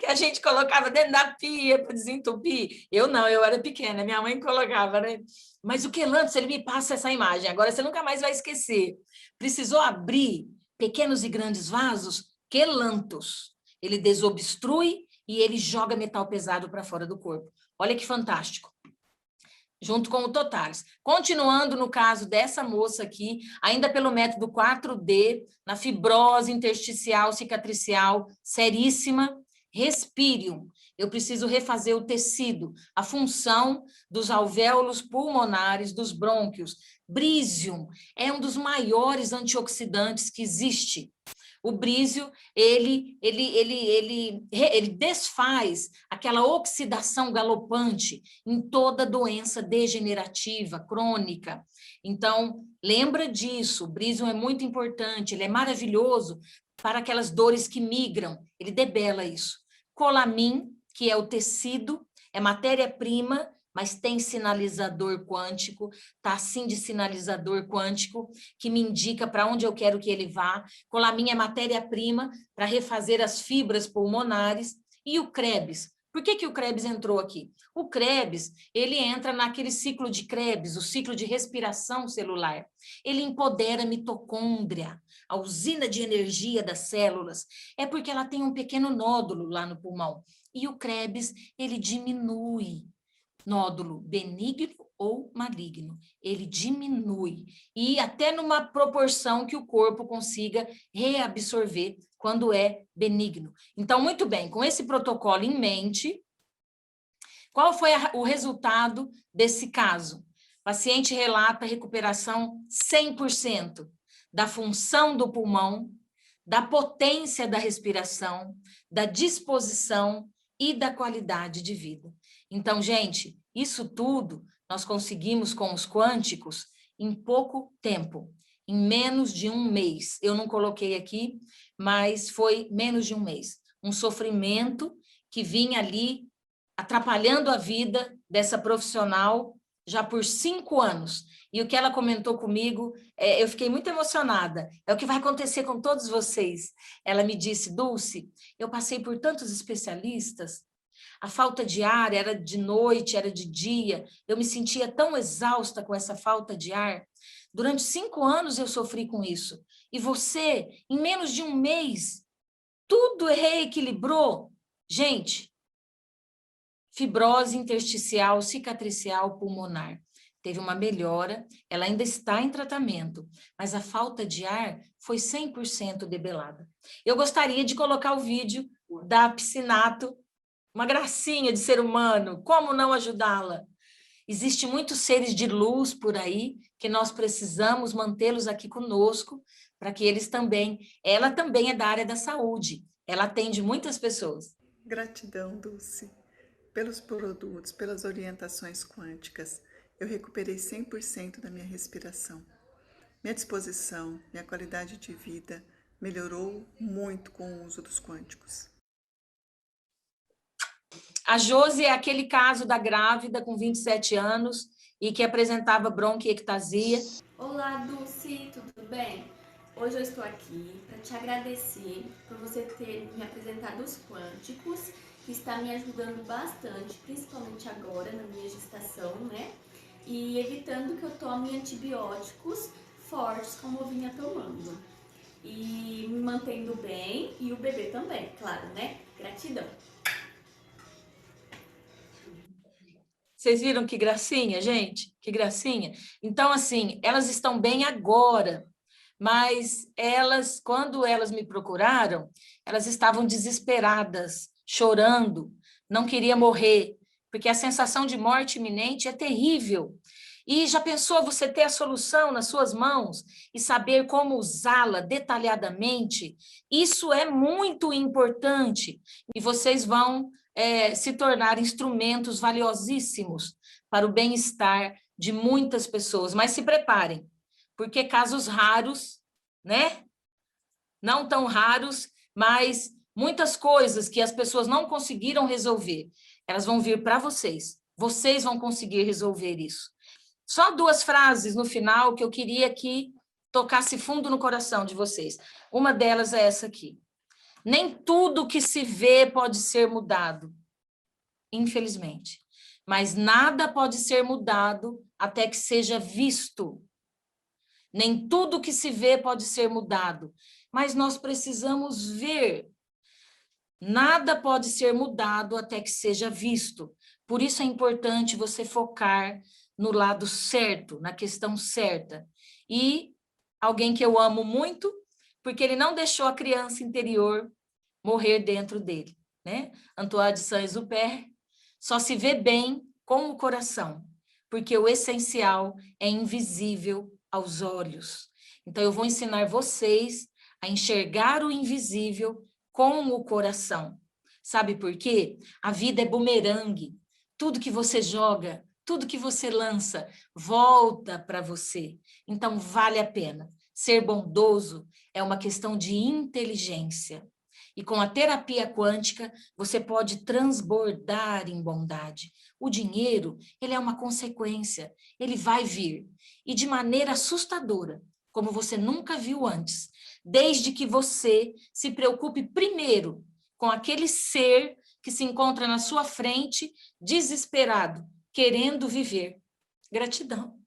Que a gente colocava dentro da pia para desentupir. Eu não, eu era pequena, minha mãe colocava, né? Mas o quelanthus, ele me passa essa imagem, agora você nunca mais vai esquecer. Precisou abrir pequenos e grandes vasos, quelanthus. Ele desobstrui e ele joga metal pesado para fora do corpo. Olha que fantástico. Junto com o totalis. Continuando no caso dessa moça aqui, ainda pelo método 4D, na fibrose intersticial cicatricial seríssima, respirium. Eu preciso refazer o tecido, a função dos alvéolos pulmonares, dos brônquios. Brisium é um dos maiores antioxidantes que existe. O brísio, ele desfaz aquela oxidação galopante em toda doença degenerativa, crônica. Então, lembra disso, o brísio é muito importante, ele é maravilhoso para aquelas dores que migram, ele debela isso. Colamin, que é o tecido, é matéria-prima, mas tem sinalizador quântico, tá assim de sinalizador quântico, que me indica para onde eu quero que ele vá. Colamin é matéria-prima para refazer as fibras pulmonares. E o Krebs, por que o Krebs entrou aqui? O Krebs, ele entra naquele ciclo de Krebs, o ciclo de respiração celular. Ele empodera a mitocôndria, a usina de energia das células. É porque ela tem um pequeno nódulo lá no pulmão. E o Krebs, ele diminui. Nódulo benigno ou maligno, ele diminui, e até numa proporção que o corpo consiga reabsorver quando é benigno. Então, muito bem, com esse protocolo em mente, qual foi o resultado desse caso? O paciente relata recuperação 100% da função do pulmão, da potência da respiração, da disposição e da qualidade de vida. Então, gente, isso tudo nós conseguimos com os quânticos em pouco tempo, em menos de um mês. Eu não coloquei aqui, mas foi menos de um mês. Um sofrimento que vinha ali atrapalhando a vida dessa profissional já por 5 anos. E o que ela comentou comigo, eu fiquei muito emocionada. É o que vai acontecer com todos vocês. Ela me disse, Dulce, eu passei por tantos especialistas, a falta de ar era de noite, era de dia, eu me sentia tão exausta com essa falta de ar. Durante 5 anos eu sofri com isso. E você, em menos de um mês, tudo reequilibrou. Gente, fibrose intersticial, cicatricial, pulmonar. Teve uma melhora, ela ainda está em tratamento, mas a falta de ar foi 100% debelada. Eu gostaria de colocar o vídeo da Piscinato, uma gracinha de ser humano, como não ajudá-la? Existem muitos seres de luz por aí que nós precisamos mantê-los aqui conosco para que eles também... Ela também é da área da saúde, ela atende muitas pessoas. Gratidão, Dulce, pelos produtos, pelas orientações quânticas. Eu recuperei 100% da minha respiração. Minha disposição, minha qualidade de vida melhorou muito com o uso dos quânticos. A Josi é aquele caso da grávida com 27 anos e que apresentava bronquiectasia. Olá, Dulce, tudo bem? Hoje eu estou aqui para te agradecer por você ter me apresentado os quânticos, que está me ajudando bastante, principalmente agora na minha gestação, né? E evitando que eu tome antibióticos fortes como eu vinha tomando. E me mantendo bem e o bebê também, claro, né? Gratidão. Vocês viram que gracinha, gente? Que gracinha. Então, assim, elas estão bem agora, mas elas, quando elas me procuraram, elas estavam desesperadas, chorando, não queria morrer, porque a sensação de morte iminente é terrível. E já pensou você ter a solução nas suas mãos e saber como usá-la detalhadamente? Isso é muito importante e vocês vão se tornar instrumentos valiosíssimos para o bem-estar de muitas pessoas. Mas se preparem, porque casos raros, né? Não tão raros, mas muitas coisas que as pessoas não conseguiram resolver, elas vão vir para vocês. Vocês vão conseguir resolver isso. Só 2 frases no final que eu queria que tocasse fundo no coração de vocês. Uma delas é essa aqui. Nem tudo que se vê pode ser mudado, infelizmente. Mas nada pode ser mudado até que seja visto. Nem tudo que se vê pode ser mudado, mas nós precisamos ver. Nada pode ser mudado até que seja visto. Por isso é importante você focar no lado certo, na questão certa. E alguém que eu amo muito, porque ele não deixou a criança interior morrer dentro dele, né? Antoine de Saint-Exupéry, só se vê bem com o coração, porque o essencial é invisível aos olhos. Então, eu vou ensinar vocês a enxergar o invisível com o coração. Sabe por quê? A vida é bumerangue. Tudo que você joga, tudo que você lança, volta para você. Então, vale a pena. Ser bondoso é uma questão de inteligência. E com a terapia quântica, você pode transbordar em bondade. O dinheiro, ele é uma consequência, ele vai vir. E de maneira assustadora, como você nunca viu antes. Desde que você se preocupe primeiro com aquele ser que se encontra na sua frente, desesperado, querendo viver. Gratidão.